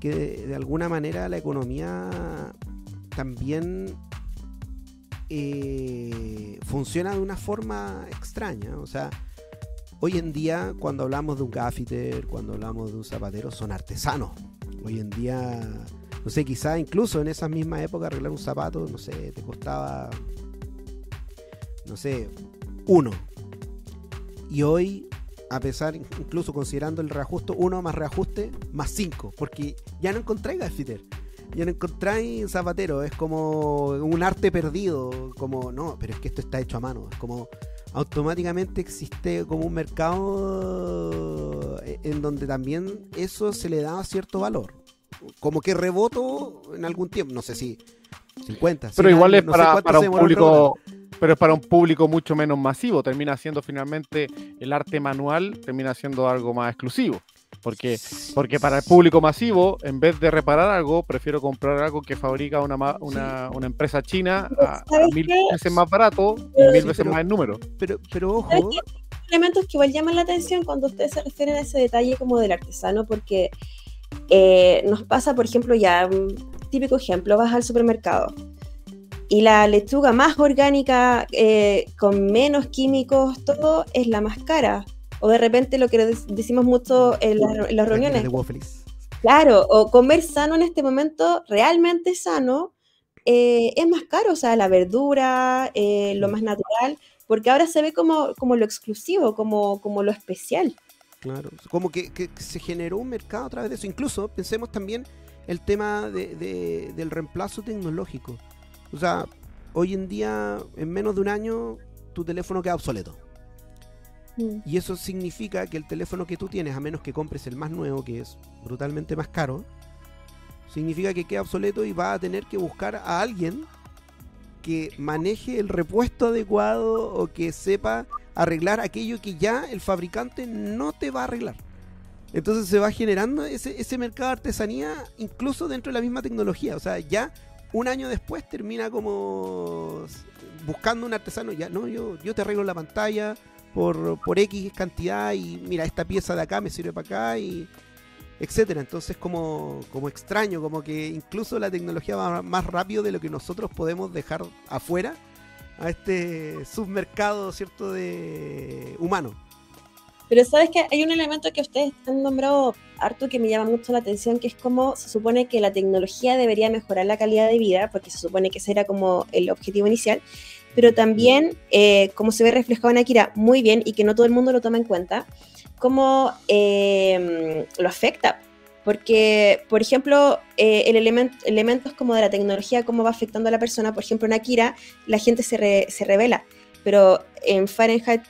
de alguna manera la economía también funciona de una forma extraña, o sea, hoy en día, cuando hablamos de un gaffiter, cuando hablamos de un zapatero, son artesanos. Hoy en día, no sé, quizás incluso en esa misma época arreglar un zapato, no sé, te costaba, no sé, 1. Y hoy, a pesar, incluso considerando el reajuste, 1 más reajuste, más 5. Porque ya no encontráis gaffiter, ya no encontráis zapatero. Es como un arte perdido, como, no, pero es que esto está hecho a mano. Es como automáticamente existe como un mercado en donde también eso se le da cierto valor. Como que rebotó en algún tiempo, no sé si 50. Pero 100 igual años, es no sé cuánto para se un demoró en rebotar. público, pero es para un público mucho menos masivo. Termina siendo finalmente el arte manual, termina siendo algo más exclusivo. Porque para el público masivo, en vez de reparar algo, prefiero comprar algo que fabrica una empresa china a ¿Sabes 1000 qué? veces más barato y 1000 veces más en número. Pero ¿Sabes ojo, qué? Elementos que igual llaman la atención cuando ustedes se refieren a ese detalle como del artesano, porque nos pasa, por ejemplo, ya un típico ejemplo, vas al supermercado y la lechuga más orgánica, con menos químicos, todo es la más cara. O de repente lo que decimos mucho en las reuniones, de Waffles. claro, o comer sano en este momento, realmente sano, es más caro, o sea, la verdura, lo más natural, porque ahora se ve como lo exclusivo, como lo especial. Claro, como que se generó un mercado a través de eso. Incluso pensemos también el tema del reemplazo tecnológico. O sea, hoy en día, en menos de un año, tu teléfono queda obsoleto. Y eso significa que el teléfono que tú tienes, a menos que compres el más nuevo, que es brutalmente más caro, significa que queda obsoleto y vas a tener que buscar a alguien que maneje el repuesto adecuado o que sepa arreglar aquello que ya el fabricante no te va a arreglar. Entonces se va generando ese mercado de artesanía incluso dentro de la misma tecnología. O sea, ya un año después termina como buscando un artesano. Ya, no, yo te arreglo la pantalla por X cantidad y mira, esta pieza de acá me sirve para acá y etcétera. Entonces como extraño, como que incluso la tecnología va más rápido de lo que nosotros podemos dejar afuera a este submercado, ¿cierto?, de humano. Pero sabes que hay un elemento que ustedes han nombrado harto que me llama mucho la atención, que es como se supone que la tecnología debería mejorar la calidad de vida, porque se supone que ese era como el objetivo inicial, pero también, como se ve reflejado en Akira muy bien y que no todo el mundo lo toma en cuenta, cómo lo afecta. Porque, por ejemplo, elementos como de la tecnología, cómo va afectando a la persona. Por ejemplo, en Akira la gente se revela, pero en Fahrenheit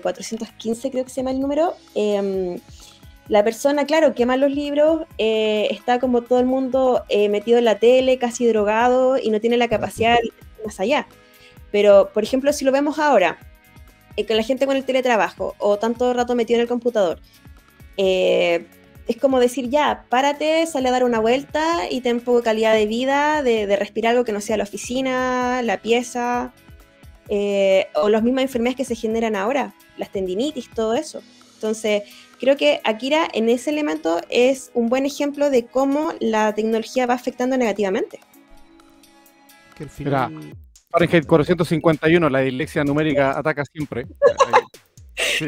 415 creo que se llama el número, la persona, claro, quema los libros, está como todo el mundo metido en la tele, casi drogado y no tiene la capacidad de ir más allá. Pero, por ejemplo, si lo vemos ahora, con la gente con el teletrabajo o tanto rato metido en el computador, es como decir, ya, párate, sale a dar una vuelta y ten un poco de calidad de vida, de respirar algo que no sea la oficina, la pieza, o las mismas enfermedades que se generan ahora, las tendinitis, todo eso. Entonces, creo que Akira en ese elemento es un buen ejemplo de cómo la tecnología va afectando negativamente. Que al final... Fahrenheit 451, la dislexia numérica ataca siempre. Sí,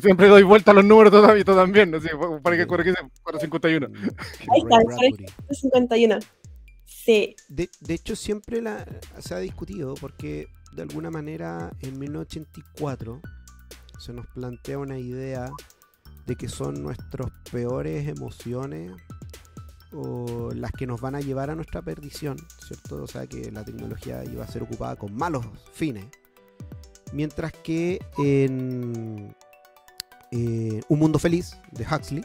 siempre doy vuelta a los números todavía, tú también. ¿No? Sí, Fahrenheit 451. Ahí está, 451. Sí, De hecho, siempre se ha discutido porque de alguna manera en 1984 se nos plantea una idea de que son nuestras peores emociones o las que nos van a llevar a nuestra perdición, ¿cierto? O sea, que la tecnología iba a ser ocupada con malos fines. Mientras que en Un Mundo Feliz, de Huxley,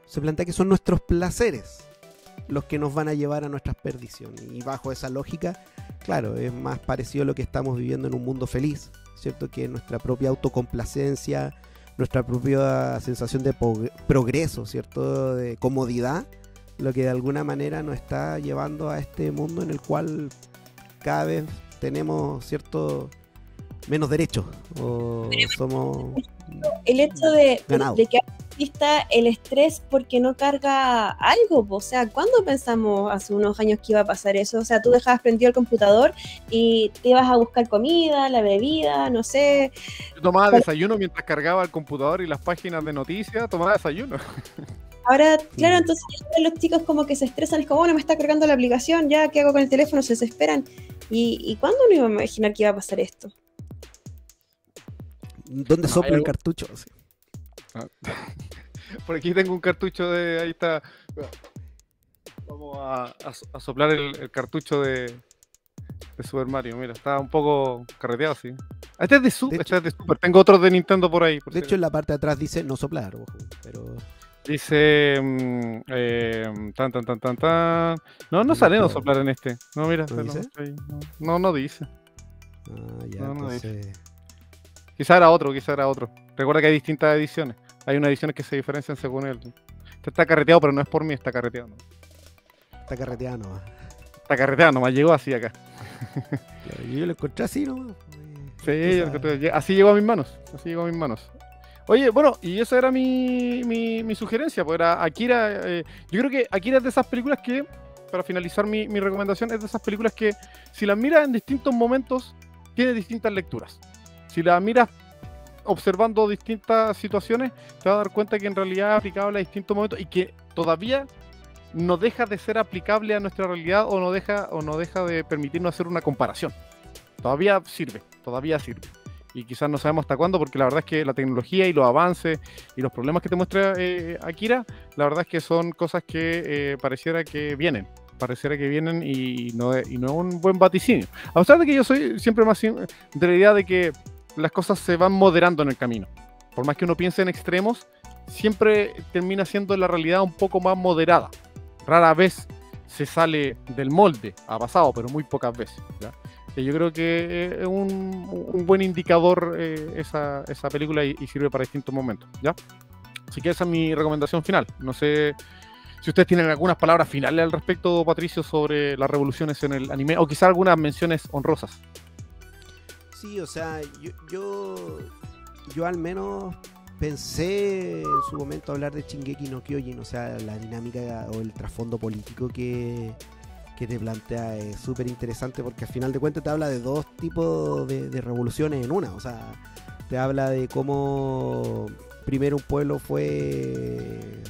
se plantea que son nuestros placeres los que nos van a llevar a nuestras perdiciones. Y bajo esa lógica, claro, es más parecido a lo que estamos viviendo en Un Mundo Feliz, ¿cierto? Que nuestra propia autocomplacencia, nuestra propia sensación de progreso, ¿cierto? De comodidad, lo que de alguna manera nos está llevando a este mundo en el cual cada vez tenemos cierto menos derechos o somos el hecho de ganados. que exista el estrés porque no carga algo, o sea, ¿cuándo pensamos hace unos años que iba a pasar eso? O sea, tú dejabas prendido el computador y te ibas a buscar comida, la bebida, no sé. Yo tomaba desayuno mientras cargaba el computador y las páginas de noticias, tomaba desayuno. Ahora, claro, entonces los chicos como que se estresan, es como, bueno, me está cargando la aplicación, ya, ¿qué hago con el teléfono? Se desesperan. ¿Y cuándo no iba a imaginar que iba a pasar esto? ¿Dónde sopla el cartucho? Sí. Por aquí tengo un cartucho de... Ahí está. Vamos a soplar el cartucho de Super Mario. Mira, está un poco carreteado, sí. Este es de Super. Tengo otros de Nintendo por ahí. De hecho, en la parte de atrás dice no soplar, ojo, pero... Dice... No sale no soplar en este. No, mira. ¿No dice? No dice. Ah, ya, No entonces... dice. Quizá era otro. Recuerda que hay distintas ediciones. Hay unas ediciones que se diferencian según él. Este está carreteado, pero no es por mí, está carreteado. ¿No? Está carreteado, ¿no? Está carreteado, nomás llegó así acá. Claro, yo lo encontré así, ¿no? Sí, así llegó a mis manos. Oye, bueno, y esa era mi sugerencia, pues era Akira. Yo creo que Akira es de esas películas que, para finalizar mi recomendación, es de esas películas que, si las miras en distintos momentos, tiene distintas lecturas. Si las miras observando distintas situaciones, te vas a dar cuenta que en realidad es aplicable a distintos momentos y que todavía no deja de ser aplicable a nuestra realidad o no deja de permitirnos hacer una comparación. Todavía sirve. Y quizás no sabemos hasta cuándo, porque la verdad es que la tecnología y los avances y los problemas que te muestra Akira, la verdad es que son cosas que pareciera que vienen y no es un buen vaticinio. A pesar de que yo soy siempre más de la idea de que las cosas se van moderando en el camino. Por más que uno piense en extremos, siempre termina siendo la realidad un poco más moderada. Rara vez se sale del molde, ha pasado, pero muy pocas veces, ¿ya? Y yo creo que es un buen indicador esa película y sirve para distintos momentos, ¿ya? Así que esa es mi recomendación final. No sé si ustedes tienen algunas palabras finales al respecto, Patricio, sobre las revoluciones en el anime, o quizás algunas menciones honrosas. Sí, o sea, yo al menos pensé en su momento hablar de Shingeki no Kyojin, o sea, la dinámica o el trasfondo político que te plantea es súper interesante porque al final de cuentas te habla de dos tipos de revoluciones en una, o sea, te habla de cómo primero un pueblo fue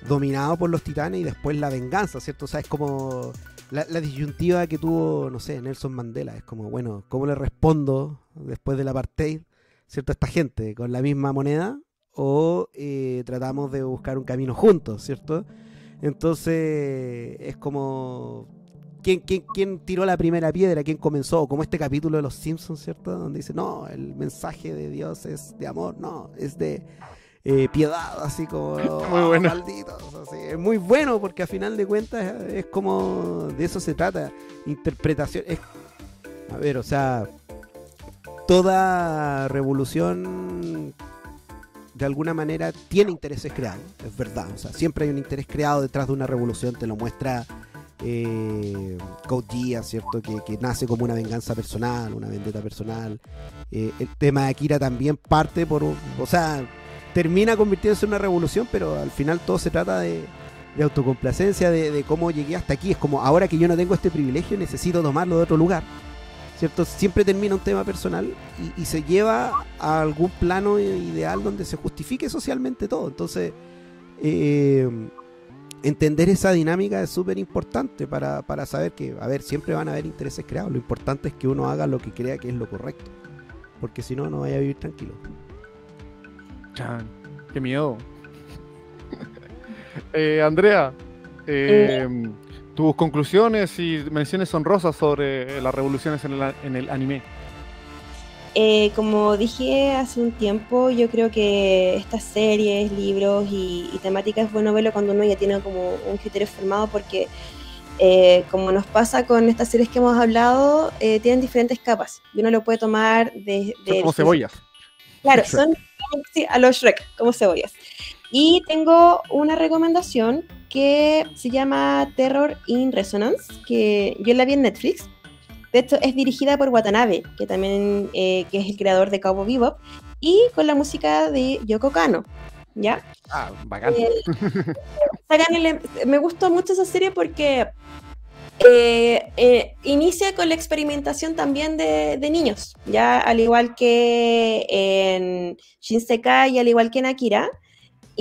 dominado por los titanes y después la venganza, ¿cierto? O sea, es como la disyuntiva que tuvo, no sé, Nelson Mandela, es como, bueno, ¿cómo le respondo después del apartheid, ¿cierto? A esta gente, ¿con la misma moneda o tratamos de buscar un camino juntos, ¿cierto? Entonces es como ¿quién tiró la primera piedra? ¿Quién comenzó? Como este capítulo de Los Simpsons, ¿cierto? Donde dice, no, el mensaje de Dios es de amor, no, es de piedad, así como muy bueno. Malditos, así. Es muy bueno porque a final de cuentas es como de eso se trata, interpretación. A ver, o sea, toda revolución de alguna manera tiene intereses creados, es verdad, o sea, siempre hay un interés creado detrás de una revolución, te lo muestra Code Geass, ¿cierto? Que nace como una venganza personal, una vendetta personal. El tema de Akira también parte o sea, termina convirtiéndose en una revolución, pero al final todo se trata de autocomplacencia, de cómo llegué hasta aquí. Es como, ahora que yo no tengo este privilegio, necesito tomarlo de otro lugar, ¿cierto? Siempre termina un tema personal y se lleva a algún plano ideal donde se justifique socialmente todo. Entonces, entender esa dinámica es súper importante para saber que, a ver, siempre van a haber intereses creados. Lo importante es que uno haga lo que crea que es lo correcto, porque si no, no vaya a vivir tranquilo. Chan, qué miedo. Andrea, tus conclusiones y menciones honrosas sobre las revoluciones en el anime. Como dije hace un tiempo, yo creo que estas series, libros y temáticas es bueno verlo cuando uno ya tiene como un criterio formado, porque como nos pasa con estas series que hemos hablado, tienen diferentes capas y uno lo puede tomar Son como cebollas. Claro, son sí, a los Shrek, como cebollas. Y tengo una recomendación que se llama Terror in Resonance, que yo la vi en Netflix. De hecho, es dirigida por Watanabe, que también que es el creador de Cowboy Bebop, y con la música de Yoko Kanno, ¿ya? Ah, bacán. Me gustó mucho esa serie porque inicia con la experimentación también de niños, ya al igual que en Shinsekai y al igual que en Akira.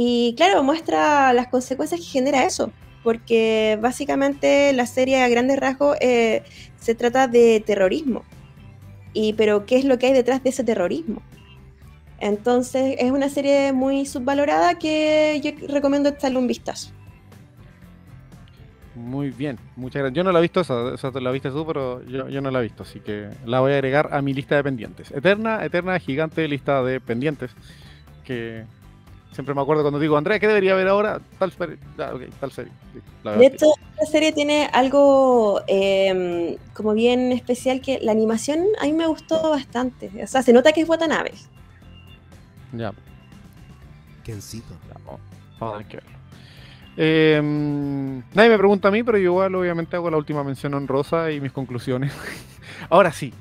Y claro, muestra las consecuencias que genera eso, porque básicamente la serie a grandes rasgos se trata de terrorismo. Pero ¿qué es lo que hay detrás de ese terrorismo? Entonces es una serie muy subvalorada que yo recomiendo echarle un vistazo. Muy bien, muchas gracias. Yo no la he visto esa la viste tú, pero yo no la he visto, así que la voy a agregar a mi lista de pendientes. Eterna, gigante lista de pendientes, que siempre me acuerdo cuando digo, Andrea, ¿qué debería ver ahora? Tal serie. Tal serie. Sí, de hecho, esta serie tiene algo como bien especial, que la animación a mí me gustó bastante. O sea, se nota que es Watanabe. Ya. Kencito. Vamos a ver qué verlo. Nadie me pregunta a mí, pero yo igual obviamente hago la última mención honrosa y mis conclusiones. Ahora sí.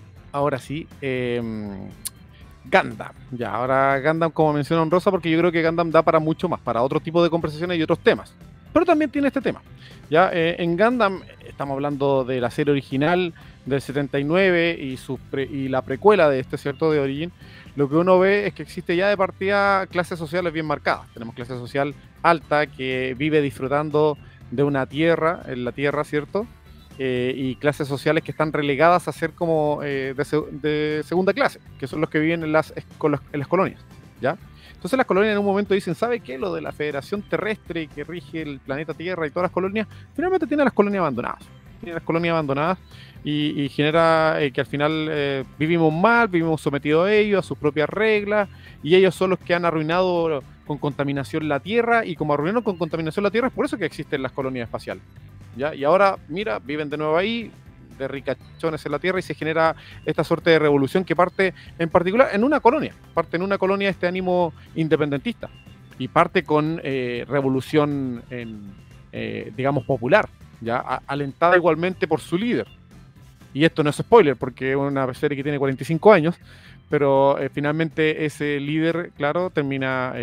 Gundam. Ya, ahora Gundam como mención honrosa, porque yo creo que Gundam da para mucho más, para otro tipo de conversaciones y otros temas. Pero también tiene este tema. Ya, en Gundam estamos hablando de la serie original del 79 y la precuela de este, ¿cierto? De Origin. Lo que uno ve es que existe ya de partida clases sociales bien marcadas. Tenemos clase social alta que vive disfrutando de una tierra, en la tierra, ¿cierto? Y clases sociales que están relegadas a ser como de segunda clase, que son los que viven en las colonias, ¿ya? Entonces las colonias en un momento dicen, ¿sabe qué? Lo de la Federación Terrestre que rige el planeta Tierra y todas las colonias, finalmente tiene las colonias abandonadas. Y genera que al final vivimos mal, vivimos sometidos a ellos, a sus propias reglas, y ellos son los que han arruinado con contaminación la Tierra, y como arruinaron con contaminación la Tierra, es por eso que existen las colonias espaciales, ¿ya? Y ahora, mira, viven de nuevo ahí, de ricachones en la Tierra, y se genera esta suerte de revolución que parte en particular en una colonia, este ánimo independentista, y parte con revolución digamos popular, ya alentada igualmente por su líder. Y esto no es spoiler porque es una serie que tiene 45 años, pero finalmente ese líder, claro, termina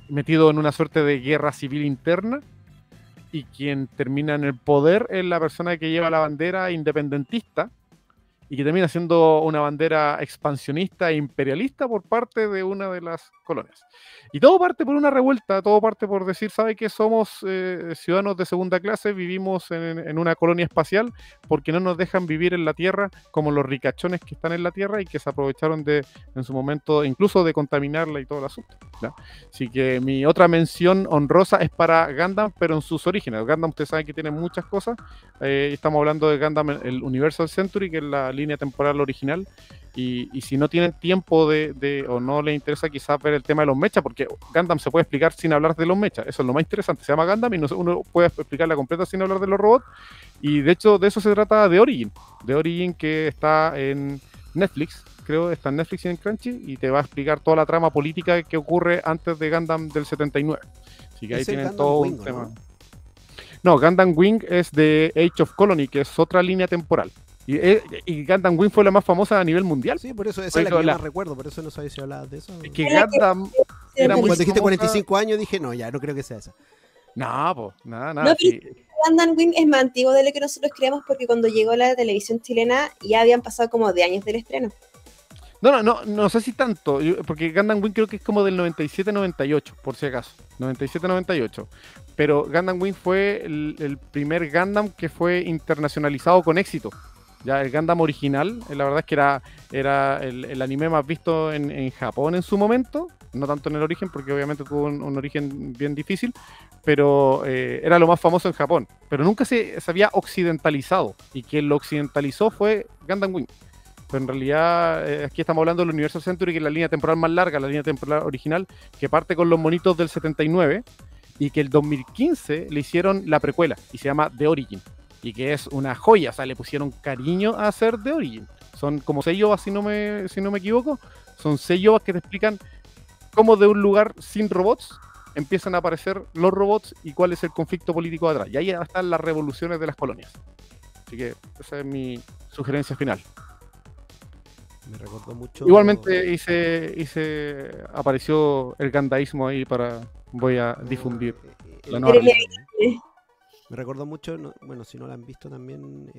metido en una suerte de guerra civil interna, y quien termina en el poder es la persona que lleva la bandera independentista y que termina siendo una bandera expansionista e imperialista por parte de una de las colonias. Y todo parte por una revuelta, todo parte por decir, ¿sabe qué? Somos ciudadanos de segunda clase, vivimos en una colonia espacial porque no nos dejan vivir en la Tierra como los ricachones que están en la Tierra y que se aprovecharon en su momento incluso de contaminarla y todo el asunto, ¿ya? Así que mi otra mención honrosa es para Gundam, pero en sus orígenes. Gundam, ustedes saben que tiene muchas cosas. Estamos hablando de Gundam, el Universal Century, que es la línea temporal original. Y si no tienen tiempo o no les interesa quizás ver el tema de los mechas, porque Gundam se puede explicar sin hablar de los mechas, eso es lo más interesante, se llama Gundam y uno puede explicarla completa sin hablar de los robots, y de hecho de eso se trata de Origin, que está en Netflix, creo, está en Netflix y en Crunchy, y te va a explicar toda la trama política que ocurre antes de Gundam del 79, así que ahí tienen todo un tema. No, Gundam Wing es de Age of Colony, que es otra línea temporal. Y Gundam Wing fue la más famosa a nivel mundial. Sí, por eso esa es la que más recuerdo, por eso no sabía si hablabas de eso. Es que Gundam era muy Cuando dijiste 45 años dije, no, ya no creo que sea esa. No, pues, nada. No, sí. Gundam Wing es más antiguo de lo que nosotros creemos, porque cuando llegó la televisión chilena ya habían pasado como de años del estreno. No sé si tanto, porque Gundam Wing creo que es como del 97-98, por si acaso. 97-98. Pero Gundam Wing fue el primer Gundam que fue internacionalizado con éxito. Ya el Gundam original, la verdad es que era el anime más visto en Japón en su momento. No tanto en el origen, porque obviamente tuvo un origen bien difícil, pero era lo más famoso en Japón. Pero nunca se había occidentalizado, y quien lo occidentalizó fue Gundam Wing. Pero en realidad aquí estamos hablando del Universal Century, que es la línea temporal más larga, la línea temporal original, que parte con los monitos del 79, y que el 2015 le hicieron la precuela, y se llama The Origin, y que es una joya. O sea, le pusieron cariño a hacer The Origin. Son como 6 ovas, si no me equivoco, son 6 ovas que te explican cómo de un lugar sin robots empiezan a aparecer los robots y cuál es el conflicto político detrás. Y ahí están las revoluciones de las colonias. Así que esa es mi sugerencia final. Me recordó mucho. Igualmente apareció el gandaísmo ahí voy a difundir la nueva religión. Me recordó mucho, bueno, si no lo han visto también,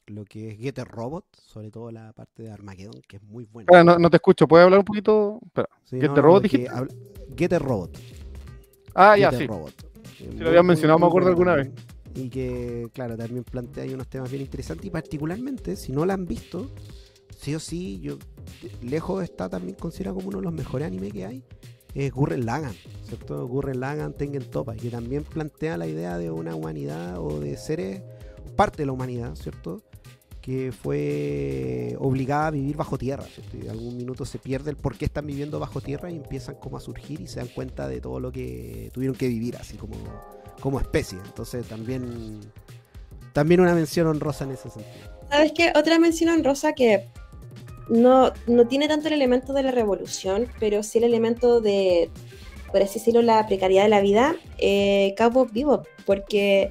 lo que es Getter Robot, sobre todo la parte de Armageddon, que es muy buena. Espera, no te escucho, ¿puedes hablar un poquito? Espera. Sí, ¿Getter Robot dijiste? Getter Robot. Ah, Getter ya, sí. Robot. Sí, lo habían mencionado, me acuerdo alguna vez. Y que, claro, también plantea ahí unos temas bien interesantes, y particularmente, si no la han visto, sí o sí, lejos está también considerado como uno de los mejores animes que hay, es Gurren Lagann, ¿cierto? Gurren Lagann, Tengen Toppa, que también plantea la idea de una humanidad o de seres, parte de la humanidad, ¿cierto? Que fue obligada a vivir bajo tierra, ¿cierto? Y en algún minuto se pierde el por qué están viviendo bajo tierra y empiezan como a surgir y se dan cuenta de todo lo que tuvieron que vivir, así como especie. Entonces también una mención honrosa en ese sentido. ¿Sabes qué? Otra mención honrosa que no tiene tanto el elemento de la revolución, pero sí el elemento de, por así decirlo, la precariedad de la vida, Cowboy Bebop, porque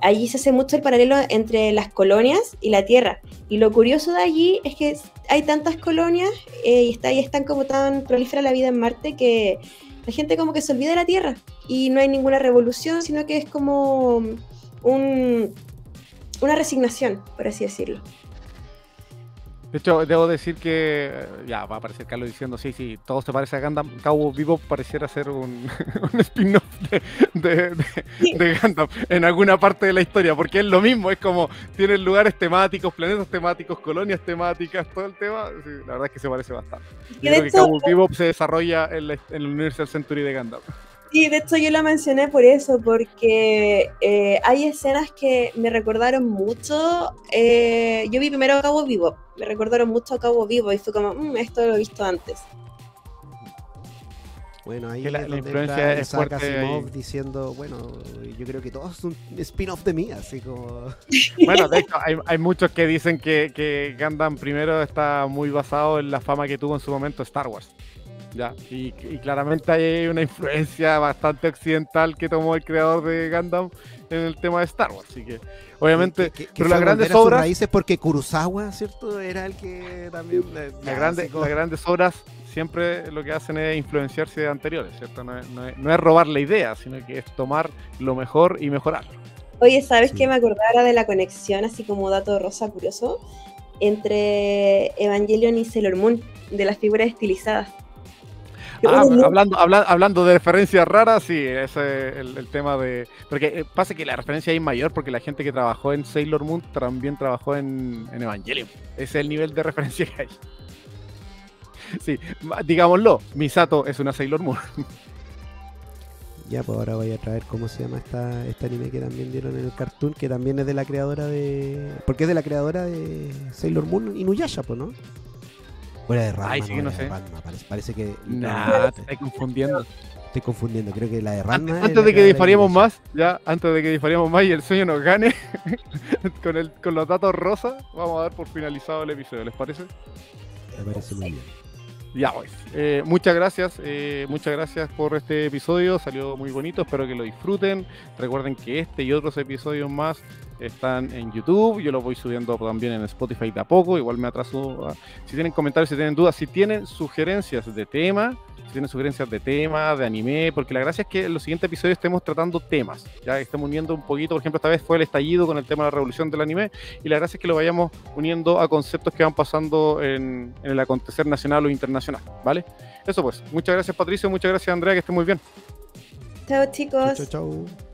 allí se hace mucho el paralelo entre las colonias y la Tierra. Y lo curioso de allí es que hay tantas colonias y están como tan prolífera la vida en Marte que la gente como que se olvida de la Tierra y no hay ninguna revolución, sino que es como una resignación, por así decirlo. De hecho, debo decir que ya va a aparecer Carlos diciendo sí, todo se parece a Gundam. Cowboy Bebop pareciera ser un spin-off de Gundam en alguna parte de la historia, porque es lo mismo, es como tienen lugares temáticos, planetas temáticos, colonias temáticas, todo el tema. Sí, la verdad es que se parece bastante. Yo creo que Cowboy Bebop se desarrolla en el Universal Century de Gundam. Sí, de hecho yo la mencioné por eso, porque hay escenas que me recordaron mucho. Yo vi primero a Cowboy Bebop, me recordaron mucho a Cowboy Bebop y fue como, esto lo he visto antes. Bueno, ahí la influencia es fuerte Asimov diciendo, bueno, yo creo que todo es un spin-off de mí, así como... Bueno, de hecho, hay muchos que dicen que Gundam primero está muy basado en la fama que tuvo en su momento Star Wars. Ya, y claramente hay una influencia bastante occidental que tomó el creador de Gundam en el tema de Star Wars, así que obviamente, pero las grandes obras raíces, porque Kurosawa, ¿cierto? Era el que también las grandes obras siempre lo que hacen es influenciarse de anteriores, ¿cierto? No es robar la idea, sino que es tomar lo mejor y mejorarlo. Oye, ¿sabes qué? Me acordaba de la conexión, así como dato rosa curioso, entre Evangelion y Sailor Moon, de las figuras estilizadas. Hablando de referencias raras, sí, ese es el tema de... Porque pasa que la referencia es mayor porque la gente que trabajó en Sailor Moon también trabajó en Evangelion. Ese es el nivel de referencia que hay. Sí, digámoslo, Misato es una Sailor Moon. Ya, pues ahora voy a traer cómo se llama este anime que también dieron en el cartoon, que también es de la creadora de... Porque es de la creadora de Sailor Moon, Inuyasha, pues, ¿no? Fuera de Ranma. Ay, sí, no sé. Ranma, parece que... Nah, te estoy confundiendo. Estoy confundiendo, creo que la de Ranma... Antes de que diferíamos más, y el sueño nos gane, con los datos rosas, vamos a dar por finalizado el episodio, ¿les parece? Me parece muy bien. Ya, pues. Muchas gracias por este episodio, salió muy bonito, espero que lo disfruten. Recuerden que este y otros episodios más están en YouTube, yo los voy subiendo también en Spotify de a poco, igual me atraso. Si tienen comentarios, si tienen dudas, si tienen sugerencias de tema, de anime, porque la gracia es que en los siguientes episodios estemos tratando temas, ya que estemos uniendo un poquito, por ejemplo, esta vez fue el estallido con el tema de la revolución del anime, y la gracia es que lo vayamos uniendo a conceptos que van pasando en el acontecer nacional o internacional, ¿vale? Eso pues, muchas gracias Patricio, muchas gracias Andrea, que estén muy bien. Chao chicos. Chau, chau, chau.